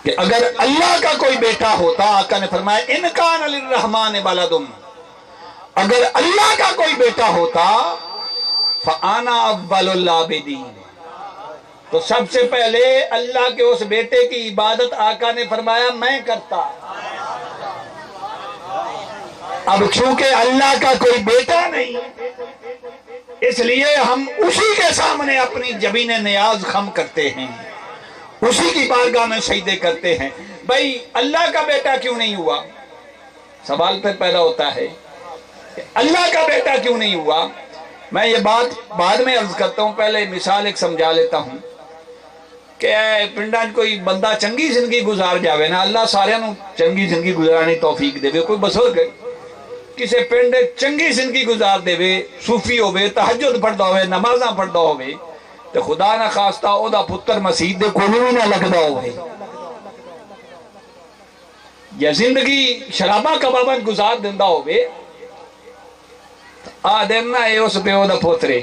کہ اگر اللہ کا کوئی بیٹا ہوتا، آقا نے فرمایا ان کان للرحمن ولد، اگر اللہ کا کوئی بیٹا ہوتا فانا اول العابدین، تو سب سے پہلے اللہ کے اس بیٹے کی عبادت آقا نے فرمایا میں کرتا۔ اب چونکہ اللہ کا کوئی بیٹا نہیں، اس لیے ہم اسی کے سامنے اپنی جبین نیاز خم کرتے ہیں، اسی کی بارگاہ میں سجدے کرتے ہیں۔ بھائی اللہ کا بیٹا کیوں نہیں ہوا؟ سوال پہ پیدا ہوتا ہے کہ اللہ کا بیٹا کیوں نہیں ہوا؟ میں یہ بات بعد میں عرض کرتا ہوں، پہلے مثال ایک سمجھا لیتا ہوں کہ پنڈاں کوئی بندہ چنگی زندگی گزار جاوے نا، اللہ سارے نو چنگی زندگی گزارنے توفیق دے، کوئی بزرگ کسی پنڈ چنگی زندگی گزار دے، صوفی ہوئے، تہجد پڑھتا ہوئے، نمازاں پڑھتا ہوئے، تو خدا نہ خواستہ او دا پتر مسیح دے کوئی بھی نہ لگدا ہوئے، یا زندگی شرابہ کباباں گزار دیندہ ہوئے، دینا ہے اس پیو دا پوترے،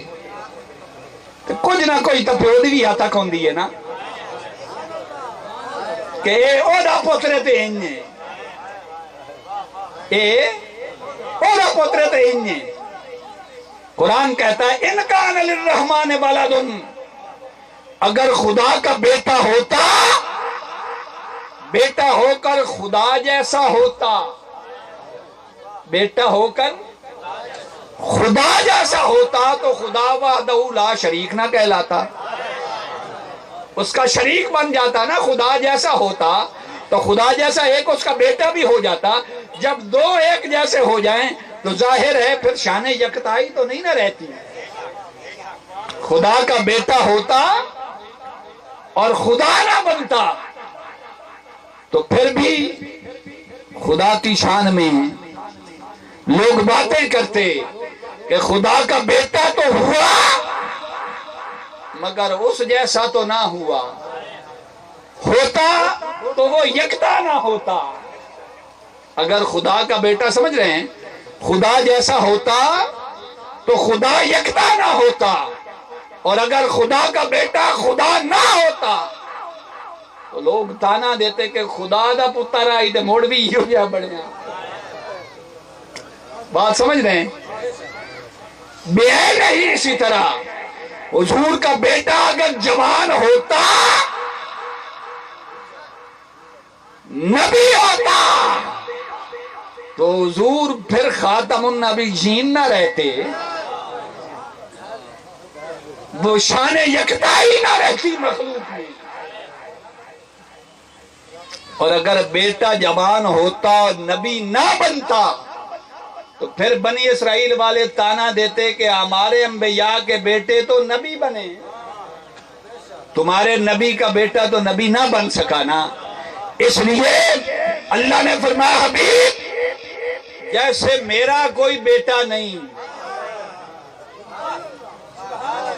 کچھ نہ کوئی تو پیو دی بھی ہاتھا کون دی ہے نا، کہ اے او دا پوترے تے انجے، اے او دا پوترے تے انجے۔ قرآن کہتا ہے ان کان للرحمن ولد، اگر خدا کا بیٹا ہوتا، بیٹا ہو کر خدا جیسا ہوتا، بیٹا ہو کر خدا جیسا ہوتا تو خدا وحدہ لا شریک نہ کہلاتا، اس کا شریک بن جاتا نا۔ خدا جیسا ہوتا تو خدا جیسا ایک اس کا بیٹا بھی ہو جاتا۔ جب دو ایک جیسے ہو جائیں تو ظاہر ہے پھر شان یکتائی تو نہیں نہ رہتی۔ خدا کا بیٹا ہوتا اور خدا نہ بنتا تو پھر بھی خدا کی شان میں لوگ باتیں کرتے کہ خدا کا بیٹا تو ہوا مگر اس جیسا تو نہ ہوا، ہوتا تو وہ یکتا نہ ہوتا۔ اگر خدا کا بیٹا، سمجھ رہے ہیں، خدا جیسا ہوتا تو خدا یکتا نہ ہوتا، اور اگر خدا کا بیٹا خدا نہ ہوتا تو لوگ تانا دیتے کہ خدا دا پتر آئی دے موڑ بھی ہو جا بڑھیا۔ بات سمجھ رہے ہیں؟ بے نہیں اسی طرح حضور کا بیٹا اگر جوان ہوتا، نبی ہوتا، تو حضور پھر خاتم النبیین نہ رہتے، وہ شان یکتائی نہ رہتی مخلوق میں۔ اور اگر بیٹا جوان ہوتا اور نبی نہ بنتا تو پھر بنی اسرائیل والے تانا دیتے کہ ہمارے انبیاء کے بیٹے تو نبی بنے، تمہارے نبی کا بیٹا تو نبی نہ بن سکا نا، اس لیے اللہ نے فرمایا حبیب جیسے میرا کوئی بیٹا نہیں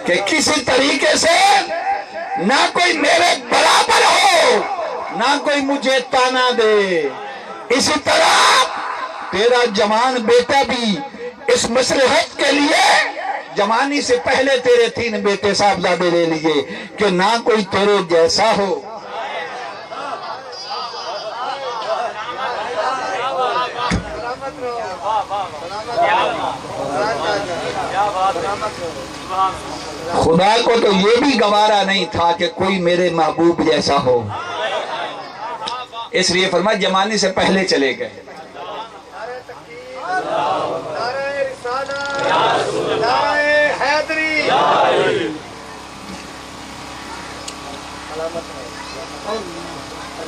کہ کسی طریقے سے نہ کوئی میرے برابر ہو نہ کوئی مجھے تانا دے، اسی طرح تیرا جوان بیٹا بھی اس مصلحت کے لیے جوانی سے پہلے تیرے 3 بیٹے صاحبزادے لے لیے کہ نہ کوئی تیرے جیسا ہو۔ خدا کو تو یہ بھی گوارا نہیں تھا کہ کوئی میرے محبوب جیسا ہو، اس لیے فرمایا جوانی سے پہلے چلے گئے۔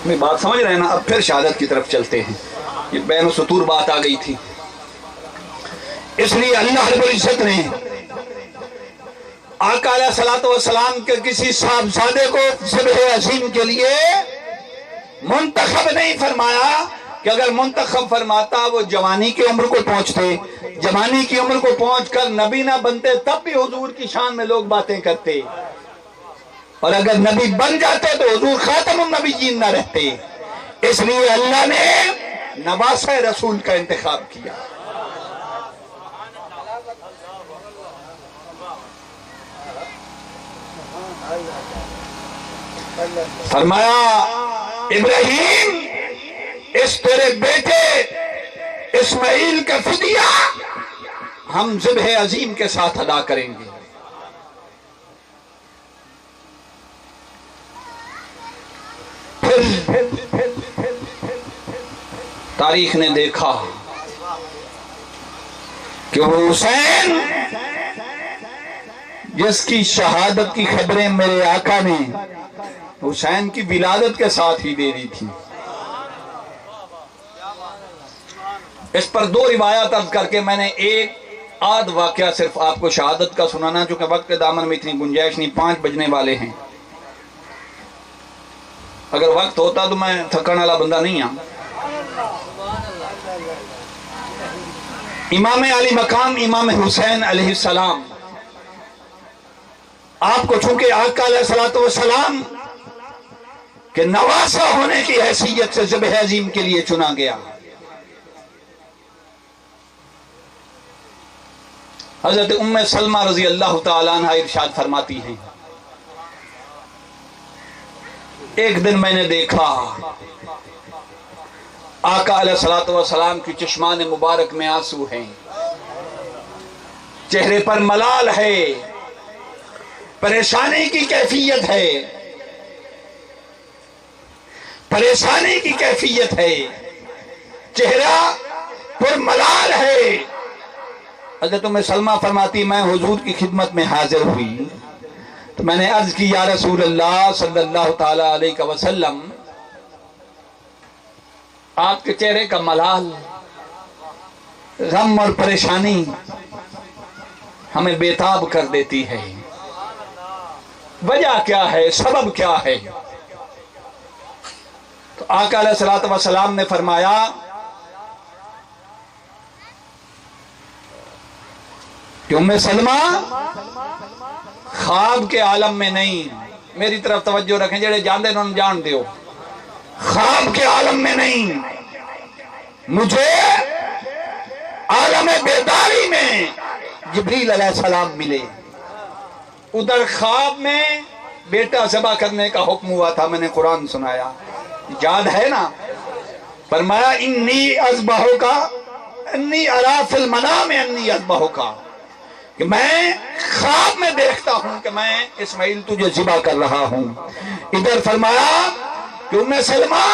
میں بات سمجھ رہے ہیں نا؟ اب پھر شہادت کی طرف چلتے ہیں، یہ بین و سطور بات آ گئی تھی، اس لیے اللہ رب العزت نے آقا علیہ الصلوۃ والسلام کے کسی صاحبزادے کو ذبح عظیم کے لیے منتخب نہیں فرمایا کہ اگر منتخب فرماتا وہ جوانی کی عمر کو پہنچتے، جوانی کی عمر کو پہنچ کر نبی نہ بنتے تب بھی حضور کی شان میں لوگ باتیں کرتے، اور اگر نبی بن جاتے تو حضور خاتم النبیین نہ رہتے، اس لیے اللہ نے نواسہ رسول کا انتخاب کیا۔ فرمایا ابراہیم اس تیرے بیٹے اسماعیل کا فدیہ ہم ذبح عظیم کے ساتھ ادا کریں گے۔ پھر تاریخ نے دیکھا کہ وہ حسین جس کی شہادت کی خبریں میرے آقا نے حسین کی ولادت کے ساتھ ہی دے دی تھی۔ اس پر 2 روایات عرض کر کے میں نے ایک آدھ واقعہ صرف آپ کو شہادت کا سنانا، چونکہ وقت کے دامن میں اتنی گنجائش نہیں، 5 بجنے والے ہیں، اگر وقت ہوتا تو میں تھکن والا بندہ نہیں ہوں۔ امام علی مقام امام حسین علیہ السلام، آپ کو چونکہ آقا علیہ الصلوۃ والسلام کہ نواسہ ہونے کی حیثیت سے ذبح عظیم کے لیے چنا گیا۔ حضرت ام سلمہ رضی اللہ تعالیٰ عنہ ارشاد فرماتی ہیں ایک دن میں نے دیکھا آقا علیہ الصلوۃ والسلام کی چشمان مبارک میں آنسو ہیں، چہرے پر ملال ہے، پریشانی کی کیفیت ہے، پریشانی کی کیفیت ہے، چہرہ پر ملال ہے۔ حضرت ام سلمہ فرماتی میں حضور کی خدمت میں حاضر ہوئی تو میں نے عرض کی یا رسول اللہ صلی اللہ تعالی علیہ وسلم، آپ کے چہرے کا ملال، غم اور پریشانی ہمیں بےتاب کر دیتی ہے، وجہ کیا ہے، سبب کیا ہے؟ تو آقا علیہ الصلوۃ والسلام نے فرمایا کہ ام سلمہ خواب کے عالم میں نہیں، میری طرف توجہ رکھیں، جڑے جاندے انہوں نے جان دیو، خواب کے عالم میں نہیں، مجھے عالم بیداری میں جبریل علیہ السلام ملے، ادھر خواب میں بیٹا ذبح کرنے کا حکم ہوا تھا، میں نے قرآن سنایا، یاد ہے نا؟ فرمایا انی اذبحک انی ارا فی المنام انی اذبحک، کہ میں خواب میں دیکھتا ہوں کہ میں اسماعیل تجھے ذبح کر رہا ہوں۔ ادھر فرمایا کہ ام سلمہ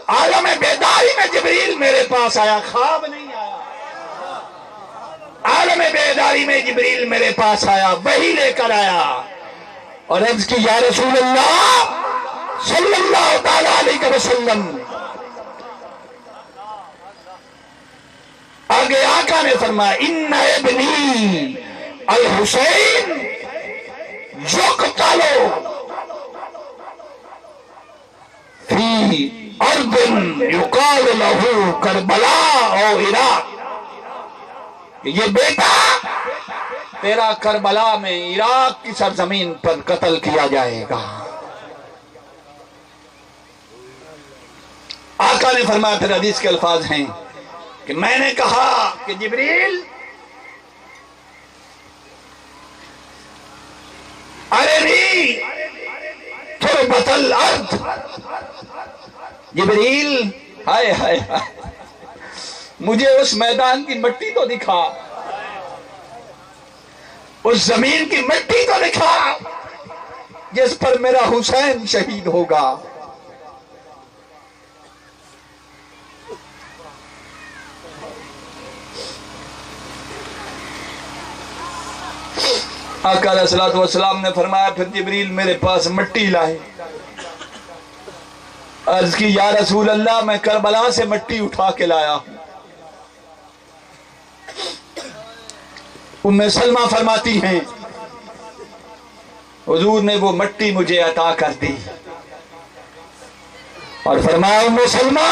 عالم بیداری میں جبریل میرے پاس آیا، خواب نہیں آیا، عالم بیداری میں جبریل میرے پاس آیا، وحی لے کر آیا اور عرض کی یا رسول اللہ صلی اللہ تعالی علیہ وسلم، آگے آقا نے فرمایا ان ابنی الحسین یقتل فی ارض یقال لہ کربلا او عراق، یہ بیٹا تیرا کربلا میں عراق کی سرزمین پر قتل کیا جائے گا۔ آقا نے فرمایا، پھر حدیث کے الفاظ ہیں کہ میں نے کہا کہ جبریل ارنی تربت الارض، جبریل ہائے ہائے ہائے مجھے اس میدان کی مٹی تو دکھا، اس زمین کی مٹی تو دکھا جس پر میرا حسین شہید ہوگا۔ آقا علیہ الصلوۃ والسلام نے فرمایا، پھر جبریل میرے پاس مٹی لائے، عرض کی یا رسول اللہ میں کربلا سے مٹی اٹھا کے لایا ہوں۔ ام سلمہ فرماتی ہیں حضور نے وہ مٹی مجھے عطا کر دی اور فرمایا ام سلمہ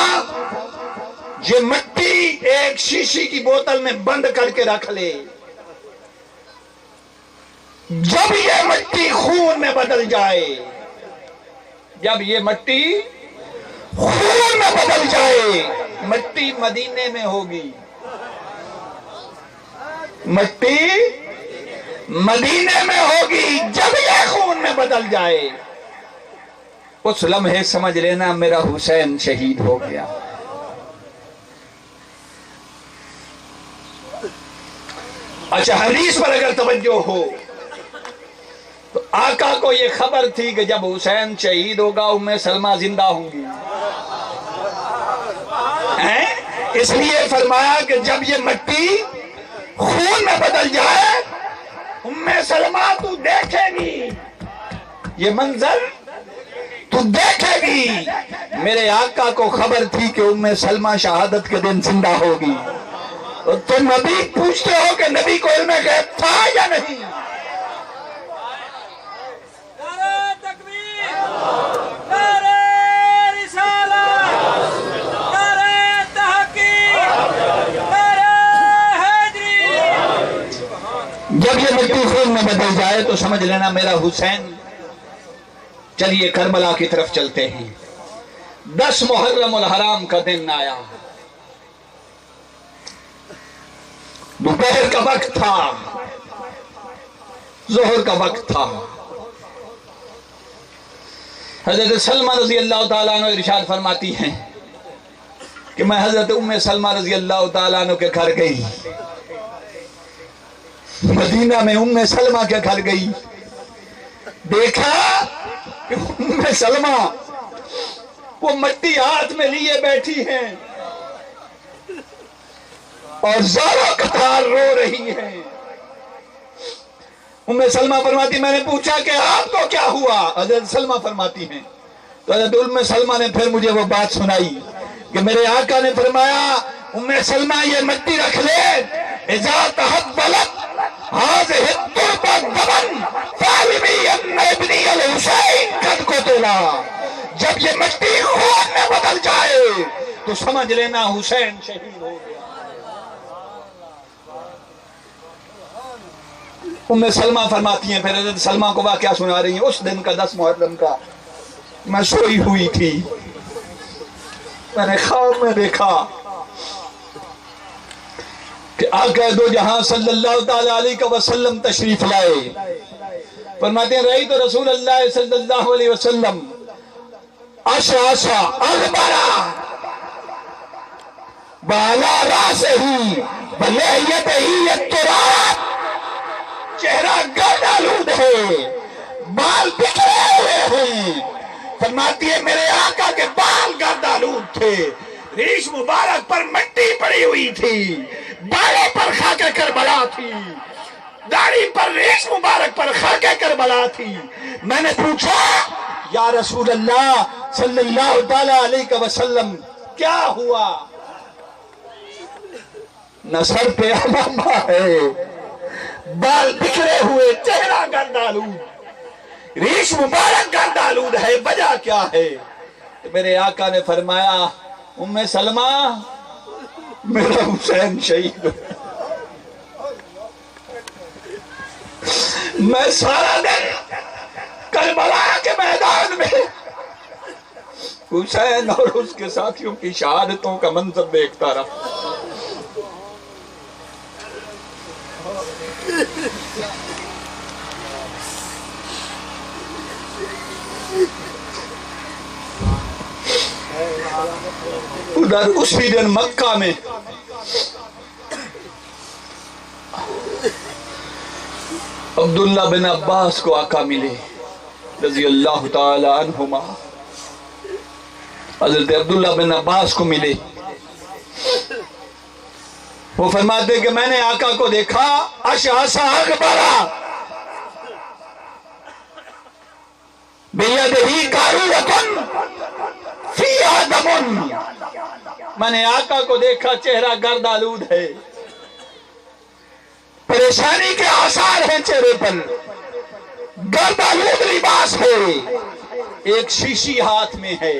یہ مٹی ایک شیشی کی بوتل میں بند کر کے رکھ لے، جب یہ مٹی خون میں بدل جائے، جب یہ مٹی خون میں بدل جائے، مٹی مدینے میں ہوگی، مٹی مدینے میں ہوگی، جب یہ خون میں بدل جائے اس لمحے سمجھ لینا میرا حسین شہید ہو گیا۔ اچھا حدیث پر اگر توجہ ہو تو آقا کو یہ خبر تھی کہ جب حسین شہید ہوگا ام سلمہ زندہ ہوں گی، اس لیے فرمایا کہ جب یہ مٹی خون میں بدل جائے ام سلمہ تو دیکھے گی، یہ منظر تو دیکھے گی۔ میرے آقا کو خبر تھی کہ ام سلمہ شہادت کے دن زندہ ہوگی، تو نبی پوچھتے ہو کہ نبی کو علم غیب تھا یا نہیں؟ جب یہ مٹی خون میں بدل جائے تو سمجھ لینا میرا حسین۔ چلیے کربلا کی طرف چلتے ہیں۔ 10 محرم الحرام کا دن آیا، دوپہر کا وقت تھا، ظہر کا وقت تھا۔ حضرت سلمہ رضی اللہ تعالیٰ عنہ ارشاد فرماتی ہیں کہ میں حضرت ام سلمہ رضی اللہ تعالیٰ عنہ کے گھر گئی، مدینہ میں ام سلمہ کے گھر گئی، دیکھا کہ ام سلمہ وہ مٹی ہاتھ میں لیے بیٹھی ہیں اور زاروں قطار رو رہی ہیں۔ ام سلمہ فرماتی میں نے پوچھا کہ آپ کو کیا ہوا؟ حضرت سلمہ فرماتی ہیں تو حضرت ام سلمہ نے پھر مجھے وہ بات سنائی کہ میرے آقا نے فرمایا ام سلمہ یہ مٹی رکھ لے، اذا تحولت هذه التربة دما فاعلمي ان ابني الحسين قد قتل، جب یہ مٹی خون میں بدل جائے تو سمجھ لینا حسین شہید ہو گیا۔ ام سلمہ فرماتی ہیں پھر حضرت سلمہ کو واقعہ سنا رہی ہیں اس دن کا 10 محرم کا، میں سوئی ہوئی تھی، میں نے خواب میں دیکھا کہ آقا دو جہاں صلی اللہ تعالیٰ علیہ وسلم تشریف لائے۔ فرماتے ہیں رأیت رسول اللہ صلی اللہ علیہ وسلم اشعث اغبرا بالا راسہ بلیتہ التراب، چہرہ گرد آلود ہے، بال بکھرے ہوئے ہیں۔ فرماتی ہے میرے آقا کے بال گرد آلود تھے، ریش مبارک پر مٹی پڑی ہوئی تھی، بالوں پر خاک کربلا تھی، داڑھی پر ریش مبارک پر خاک کربلا تھی۔ میں نے پوچھا یا رسول اللہ صلی اللہ تعالی علیہ وسلم کیا ہوا؟ نہ سر پہ عمامہ ہے، بال بکھرے ہوئے، چہرہ گرد آلود، ریش مبارک گرد آلود ہے، وجہ کیا ہے؟ میرے آقا نے فرمایا ام سلمہ میرا حسین شہید ہو. میں سارا دن کربلا کے میدان میں حسین اور اس کے ساتھیوں کی شہادتوں کا منظر دیکھتا رہا. ادھر اسی دن مکہ میں عبداللہ بن عباس کو آقا ملے رضی اللہ تعالی عنہما. حضرت عبداللہ بن عباس کو ملے. وہ فرماتے کہ میں نے آقا کو دیکھا اشعث اغبرا بیدہی قارورۃ فیہا دم. میں نے آقا کو دیکھا چہرہ گرد آلود ہے, پریشانی کے آثار ہیں چہرے پر, گرد آلود لباس ہے, ایک شیشی ہاتھ میں ہے,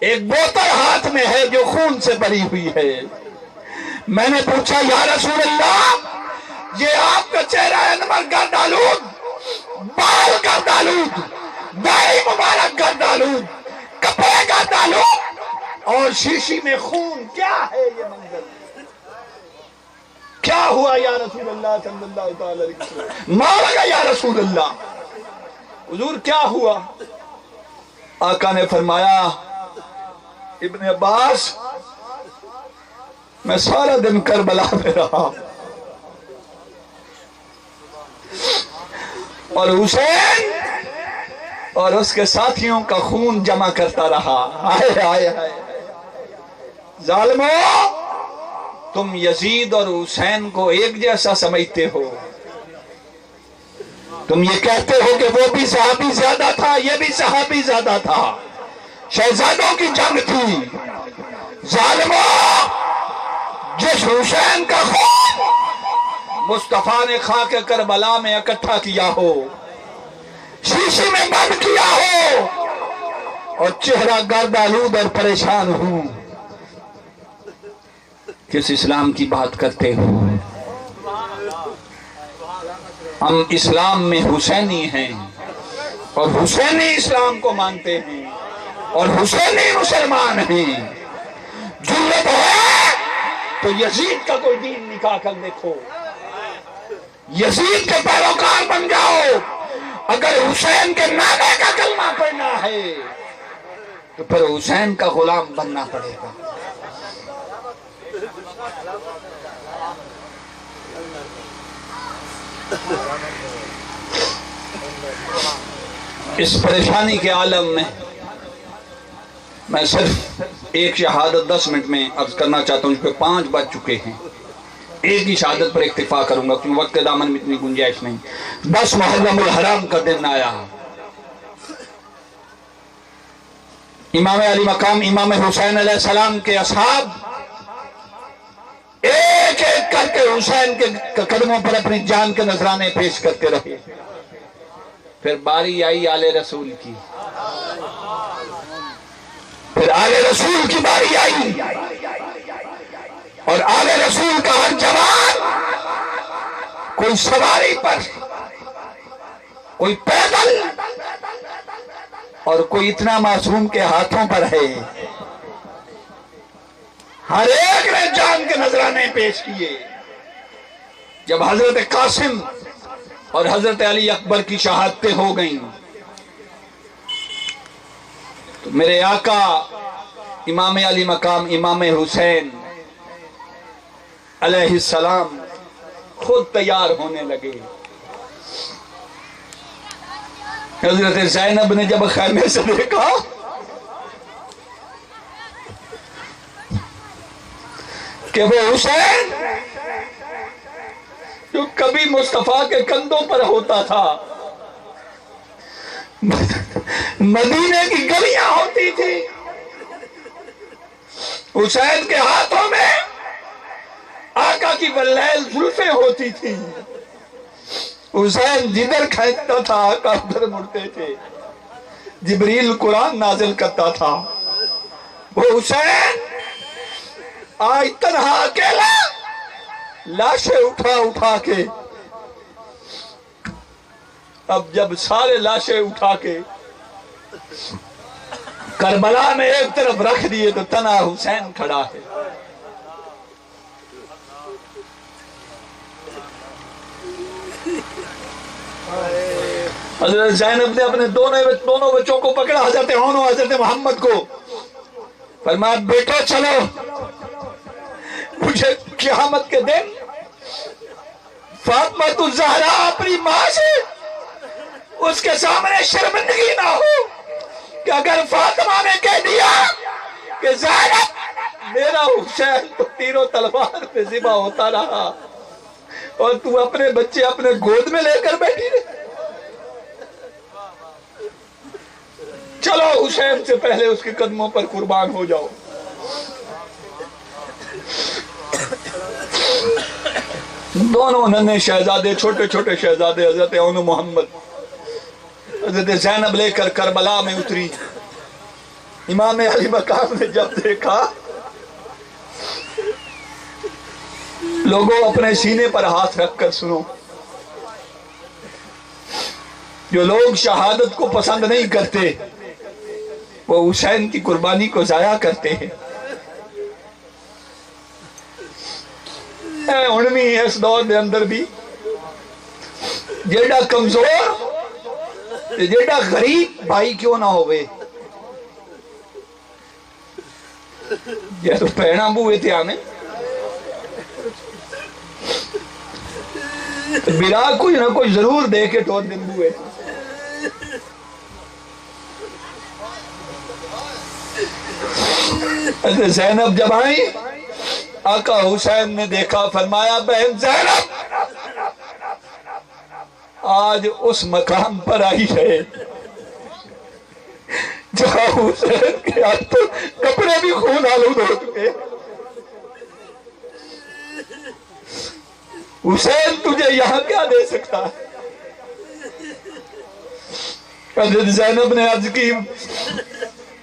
ایک بوتل ہاتھ میں ہے جو خون سے بھری ہوئی ہے. میں نے پوچھا یا رسول اللہ یہ آپ کا چہرہ انور گرد آلود, بال گرد آلود, داڑھی مبارک گرد آلود, کپڑے گرد آلود اور شیشی میں خون, کیا ہے یہ منظر؟ کیا ہوا یا رسول اللہ صلی اللہ علیہ وسلم؟ مارا گا یا رسول اللہ. حضور کیا ہوا؟ آقا نے فرمایا ابن عباس میں سارا دن کربلا میں رہا اور حسین اور اس کے ساتھیوں کا خون جمع کرتا رہا. آئے آئے آئے ظالمو, تم یزید اور حسین کو ایک جیسا سمجھتے ہو. تم یہ کہتے ہو کہ وہ بھی صحابی زیادہ تھا, یہ بھی صحابی زیادہ تھا, شہزادوں کی جنگ تھی. ظالمو, جس حسین کا خون مصطفیٰ نے خاک کربلا میں اکٹھا کیا ہو, شیشے میں بند کیا ہو, اور چہرہ گرد آلود اور پریشان ہوں, کس اسلام کی بات کرتے ہو؟ ہم اسلام میں حسینی ہیں اور حسینی اسلام کو مانتے ہیں اور حسینی مسلمان ہیں. جرأت ہے تو یزید کا کوئی دین نکال کر دیکھو, یزید کے پیروکار بن جاؤ. اگر حسین کے نانے کا کلمہ پڑھنا ہے تو پھر حسین کا غلام بننا پڑے گا. اس پریشانی کے عالم میں صرف ایک شہادت 10 منٹ میں عرض کرنا چاہتا ہوں, اس پہ 5 بج چکے ہیں. ایک ہی شہادت پر اکتفا کروں گا کیونکہ وقت کے دامن میں اتنی گنجائش نہیں. 10 محرم الحرام کا دن آیا. امام علی مقام امام حسین علیہ السلام کے اصحاب ایک ایک کر کے حسین کے قدموں پر اپنی جان کے نذرانے پیش کرتے رہے. پھر باری آئی آل رسول کی, پھر آل رسول کی باری آئی, اور آل رسول کا ہر جوان کوئی سواری پر, کوئی پیدل, اور کوئی اتنا معصوم کے ہاتھوں پر ہے. ہر ایک نے جان کے نذرانے پیش کیے. جب حضرت قاسم اور حضرت علی اکبر کی شہادتیں ہو گئیں تو میرے آقا امام علی مقام امام حسین علیہ السلام خود تیار ہونے لگے. حضرت زینب نے جب خیمے سے دیکھا کہ وہ حسین جو کبھی مصطفیٰ کے کندھوں پر ہوتا تھا, مدینے کی گلیاں ہوتی تھی, حسین کے ہاتھوں میں آقا کی ولیل زلفیں ہوتی تھی, حسین جدھر کھینچتا تھا آقا ادھر مڑتے تھے. جبریل قرآن نازل کرتا تھا، وہ حسین آج تنہا اکیلا لاشیں اٹھا کے، اب جب سارے لاشیں اٹھا کے کربلا میں ایک طرف رکھ دیے تو تنہا حسین کھڑا ہے۔ حضرت زینب نے اپنے دونوں بچوں کو پکڑا، حضرت عون و حضرت محمد کو، فرمایا بیٹا چلو، مجھے قیامت کے دن فاطمہ الزہرا اپنی ماں سے اس کے سامنے شرمندگی نہ ہو کہ اگر فاطمہ نے کہہ دیا کہ زینب میرا حسین تو تیر و تلوار پہ ذبح ہوتا رہا اور تو اپنے بچے اپنے گود میں لے کر بیٹھی رہی، چلو حسین سے پہلے اس کے قدموں پر قربان ہو جاؤ۔ دونوں ننھے شہزادے، چھوٹے چھوٹے شہزادے، حضرت عون و محمد، حضرت زینب لے کر کربلا میں اتری۔ امام علی مقام نے جب دیکھا، لوگوں اپنے سینے پر ہاتھ رکھ کر سنو، جو لوگ شہادت کو پسند نہیں کرتے وہ حسین کی قربانی کو ضائع کرتے ہیں۔ اے انمی اس دور دے اندر بھی جیڑا کمزور جیڑا غریب بھائی کیوں نہ ہوئے، یہ تو پہنا بوئے تھے آنے بلا کوئی نہ کوئی ضرور دے کے ٹوٹ دن بوئے۔ حضرت زینب جب آئی، آقا حسین نے دیکھا، فرمایا بہن زینب آج اس مقام پر آئی ہے جہاں حسین کے ہاتھ کپڑے بھی خون آلود ہو چکے۔ حسین تجھے یہاں کیا دے سکتا ہے؟ حضرت زینب نے عرض کی،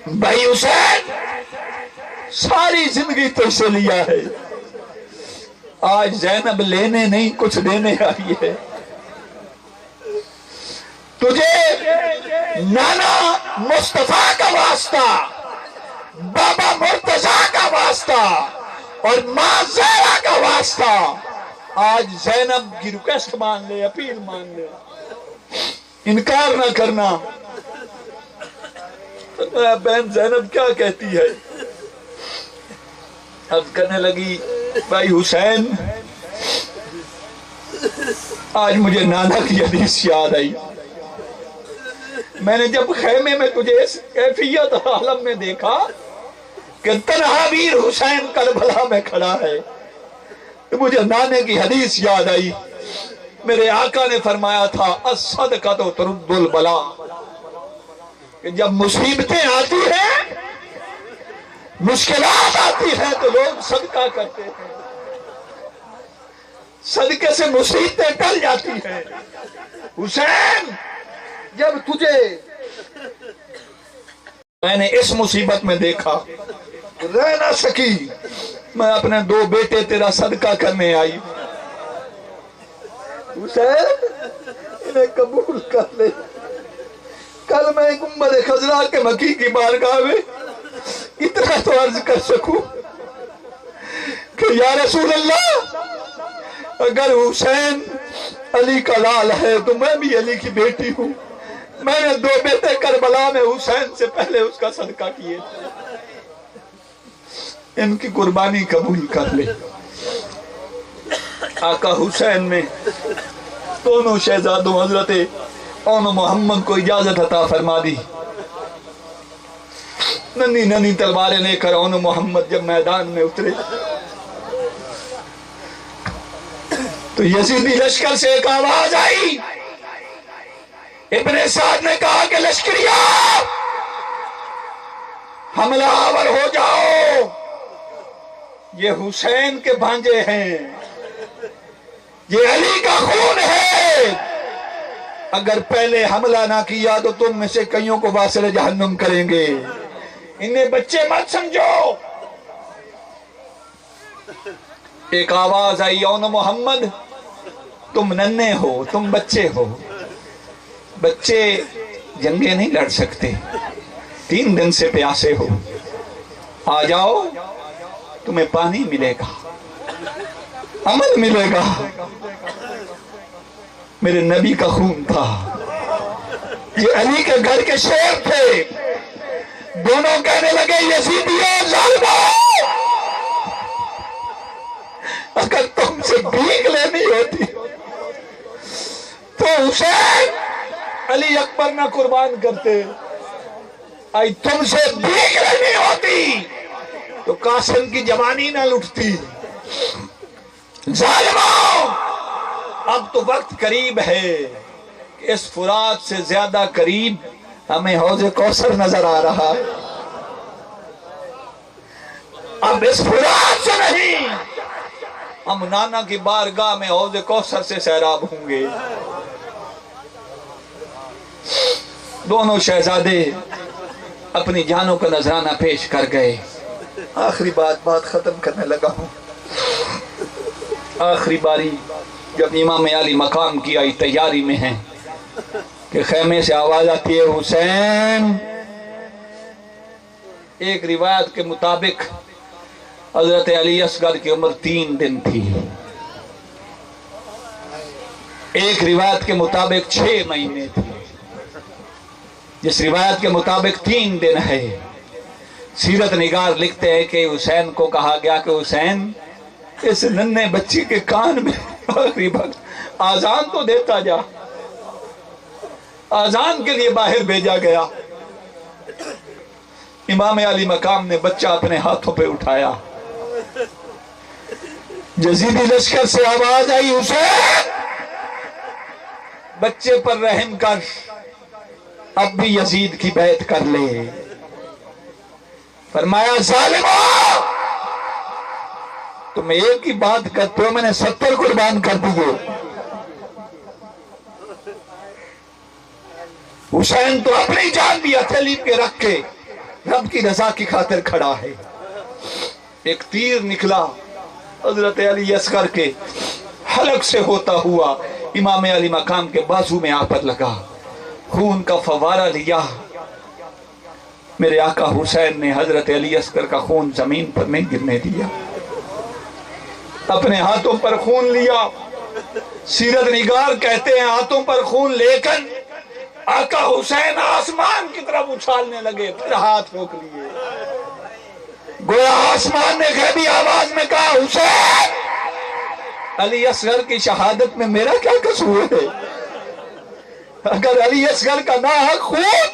بھائی حسین ساری زندگی تجھ سے لیا ہے، آج زینب لینے نہیں کچھ دینے آئی ہے۔ تجھے نانا مصطفیٰ کا واسطہ، بابا مرتضیٰ کا واسطہ اور ماں زہرا کا واسطہ آج زینب کی ریکویسٹ مان لے، اپیل مان لے، انکار نہ کرنا۔ بہن زینب کیا کہتی ہے؟ اب کہنے لگی، بھائی حسین آج مجھے نانا کی حدیث یاد آئی، میں نے جب خیمے میں تجھے اس کیفیت عالم میں دیکھا کہ تنہا ویر حسین کربلا میں کھڑا ہے، تو مجھے نانے کی حدیث یاد آئی۔ میرے آقا نے فرمایا تھا، الصدقہ ترد البلا، کہ جب مصیبتیں آتی ہیں، مشکلات آتی ہیں تو لوگ صدقہ کرتے ہیں، صدقے سے مصیبتیں ٹل جاتی ہیں۔ حسین جب تجھے میں نے اس مصیبت میں دیکھا، رہ نہ سکی، میں اپنے 2 بیٹے تیرا صدقہ کرنے آئی۔ حسین انہیں قبول کر لے۔ کل میں گنبد خضرا کے مکی کی بارگاہ میں اتنا تو عرض کر سکوں کہ یا رسول اللہ، اگر حسین علی کا لال ہے تو میں بھی علی کی بیٹی ہوں، میں نے 2 بیٹے کربلا میں حسین سے پہلے اس کا صدقہ کیے، ان کی قربانی قبول کر لے۔ آقا حسین نے دونوں شہزادوں حضرت عون و محمد کو اجازت عطا فرما دی۔ ننھی ننھی تلواریں لے کر عون و محمد جب میدان میں اترے تو یزیدی لشکر سے ایک آواز آئی، ابن سعد نے کہا کہ لشکریہ حملہ آور ہو جاؤ، یہ حسین کے بھانجے ہیں، یہ علی کا خون ہے، اگر پہلے حملہ نہ کیا تو تم میں سے کئیوں کو واصل جہنم کریں گے. انہیں بچے مت سمجھو. ایک آواز آئی یون محمد تم ننھے ہو، تم بچے ہو. بچے جنگیں نہیں لڑ سکتے، 3 دن سے پیاسے ہو، آ جاؤ تمہیں پانی ملے گا، عمل ملے گا. میرے نبی کا خون تھا، یہ علی کے گھر کے شیر تھے. دونوں کہنے لگے یزیدیوں ظالموں، اگر تم سے بھیک لینی ہوتی تو حسین علی اکبر نہ قربان کرتے. آئی تم سے بھیک لینی ہوتی تو قاسم کی جوانی نہ لٹتی. ظالموں، اب تو وقت قریب ہے کہ اس فرات سے زیادہ قریب ہمیں حوض کوثر نظر آ رہا ہے. اب اس فرات سے نہیں، ہم نانا کی بارگاہ میں حوض کوثر سے سیراب ہوں گے. دونوں شہزادے اپنی جانوں کا نذرانہ پیش کر گئے. آخری بات ختم کرنے لگا ہوں. آخری باری جب امام علی مقام کی آئی تیاری میں ہیں کہ خیمے سے آواز آتی ہے حسین. ایک روایت کے مطابق حضرت علی اصغر کی عمر 3 دن تھی، ایک روایت کے مطابق 6 مہینے تھی، جس روایت کے مطابق 3 دن ہے. سیرت نگار لکھتے ہیں کہ حسین کو کہا گیا کہ حسین اس ننھے بچی کے کان میں آخری وقت آذان تو دیتا جا. آذان کے لیے باہر بھیجا گیا. امام علی مقام نے بچہ اپنے ہاتھوں پہ اٹھایا. یزیدی لشکر سے آواز آئی حسین بچے پر رحم کر، اب بھی یزید کی بیعت کر لے. فرمایا ظالموں، تم ایک ہی بات کرتے ہو، میں نے 70 قربان کر دیے. حسین تو اپنی جان بھی ہتھیلی پہ رکھ کے رب کی رضا کی خاطر کھڑا ہے. ایک تیر نکلا حضرت علی اصغر کے حلق سے ہوتا ہوا امام علی مقام کے بازو میں آ پر لگا. خون کا فوارہ لیا. میرے آقا حسین نے حضرت علی اصغر کا خون زمین پر نہیں گرنے دیا، اپنے ہاتھوں پر خون لیا. سیرت نگار کہتے ہیں ہاتھوں پر خون لے کر آقا حسین آسمان کی طرف اچھالنے لگے، پھر ہاتھ روک لیے. گویا آسمان نے غیبی آواز میں کہا حسین علی اصغر کی شہادت میں میرا کیا قصور ہے؟ اگر علی اصغر کا ناحق خون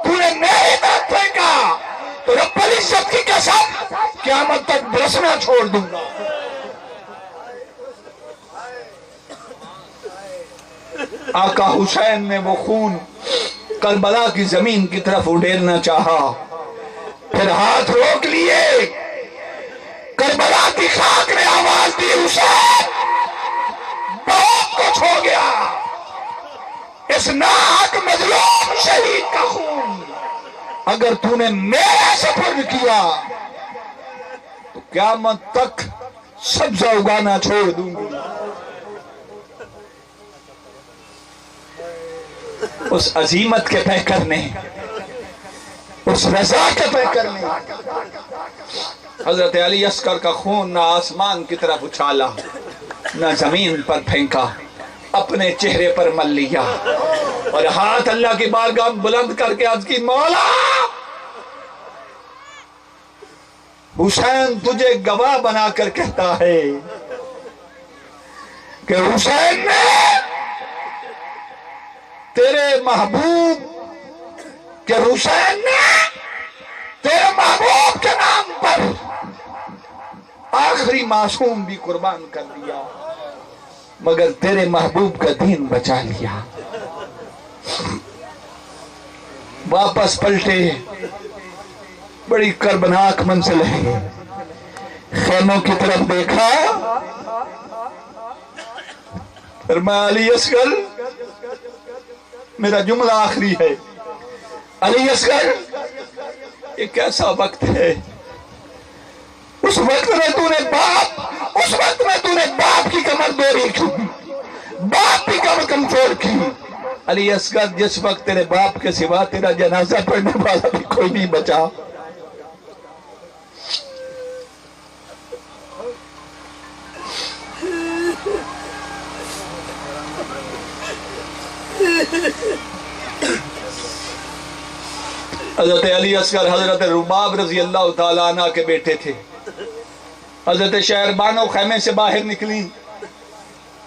تو نے میری طرف پھینکا تو رب العزت کی قسم قیامت تک برسنا چھوڑ دوں گا. آقا حسین نے وہ خون کربلا کی زمین کی طرف اڈیلنا چاہا، پھر ہاتھ روک لیے. کربلا کی خاک نے آواز دی حسین بہت کچھ ہو گیا، اس ناحق مظلوم شہید کا خون اگر تو نے میرے سپرد کیا تو قیامت تک سبزہ اگانا چھوڑ دوں گی. اس عظیمت کے پیکر نے، اس رضا کے پیکر نے حضرت علی اصغر کا خون نہ آسمان کی طرف اچھالا نہ زمین پر پھینکا، اپنے چہرے پر مل لیا اور ہاتھ اللہ کی بارگاہ بلند کر کے عرض کی مولا حسین تجھے گواہ بنا کر کہتا ہے کہ حسین نے تیرے محبوب تیرے محبوب کے نام پر آخری معصوم بھی قربان کر دیا، مگر تیرے محبوب کا دین بچا لیا. واپس پلٹے، بڑی کربناک منزل ہے. خیموں کی طرف دیکھا، فرمایا علی اصغر میرا جملہ آخری ہے، علی اصغر یہ کیسا وقت ہے، اس وقت میں تو نے باپ کی کمر دوری کی، باپ کی کمر کمزور کی۔ علی اصغر جس وقت تیرے باپ کے سوا تیرا جنازہ پڑھنے والا بھی کوئی نہیں بچا، حضرت علی اصغر حضرت رباب رضی اللہ تعالیٰ عنہ کے بیٹے تھے۔ حضرت شہر بانو خیمے سے باہر نکلی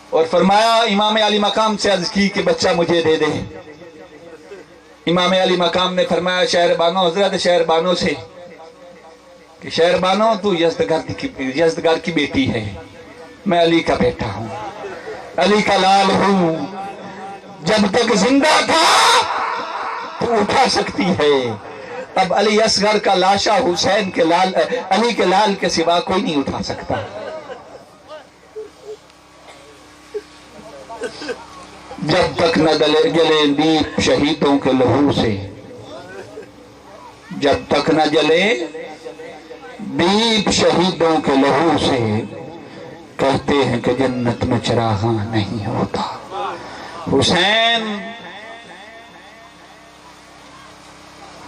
اور فرمایا، امام علی مقام سے عرض کی کہ بچہ مجھے دے دے۔ امام علی مقام نے فرمایا شہر بانو، حضرت شہر بانو سے کہ شہر بانو تو یزدگرد کی بیٹی ہے، میں علی کا بیٹا ہوں، علی کا لال ہوں، جب تک زندہ تھا تو اٹھا سکتی ہے، اب علی اصغر کا لاشا حسین کے لال علی کے لال کے سوا کوئی نہیں اٹھا سکتا۔ جب تک نہ جلے دیپ شہیدوں کے لہو سے، جب تک نہ جلے دیپ شہیدوں کے لہو سے، کہتے ہیں کہ جنت میں چراغاں نہیں ہوتا۔ حسین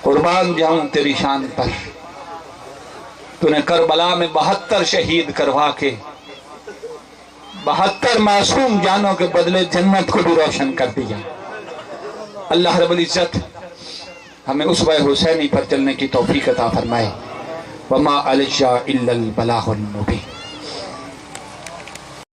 قربان جاؤں تیری شان پر، تو نے کربلا میں 72 شہید کروا کے 72 معصوم جانوں کے بدلے جنت کو بھی روشن کر دیا۔ اللہ رب العزت ہمیں اسوہ حسینی پر چلنے کی توفیق عطا فرمائے۔ وما علیہ الا البلاغ المبین۔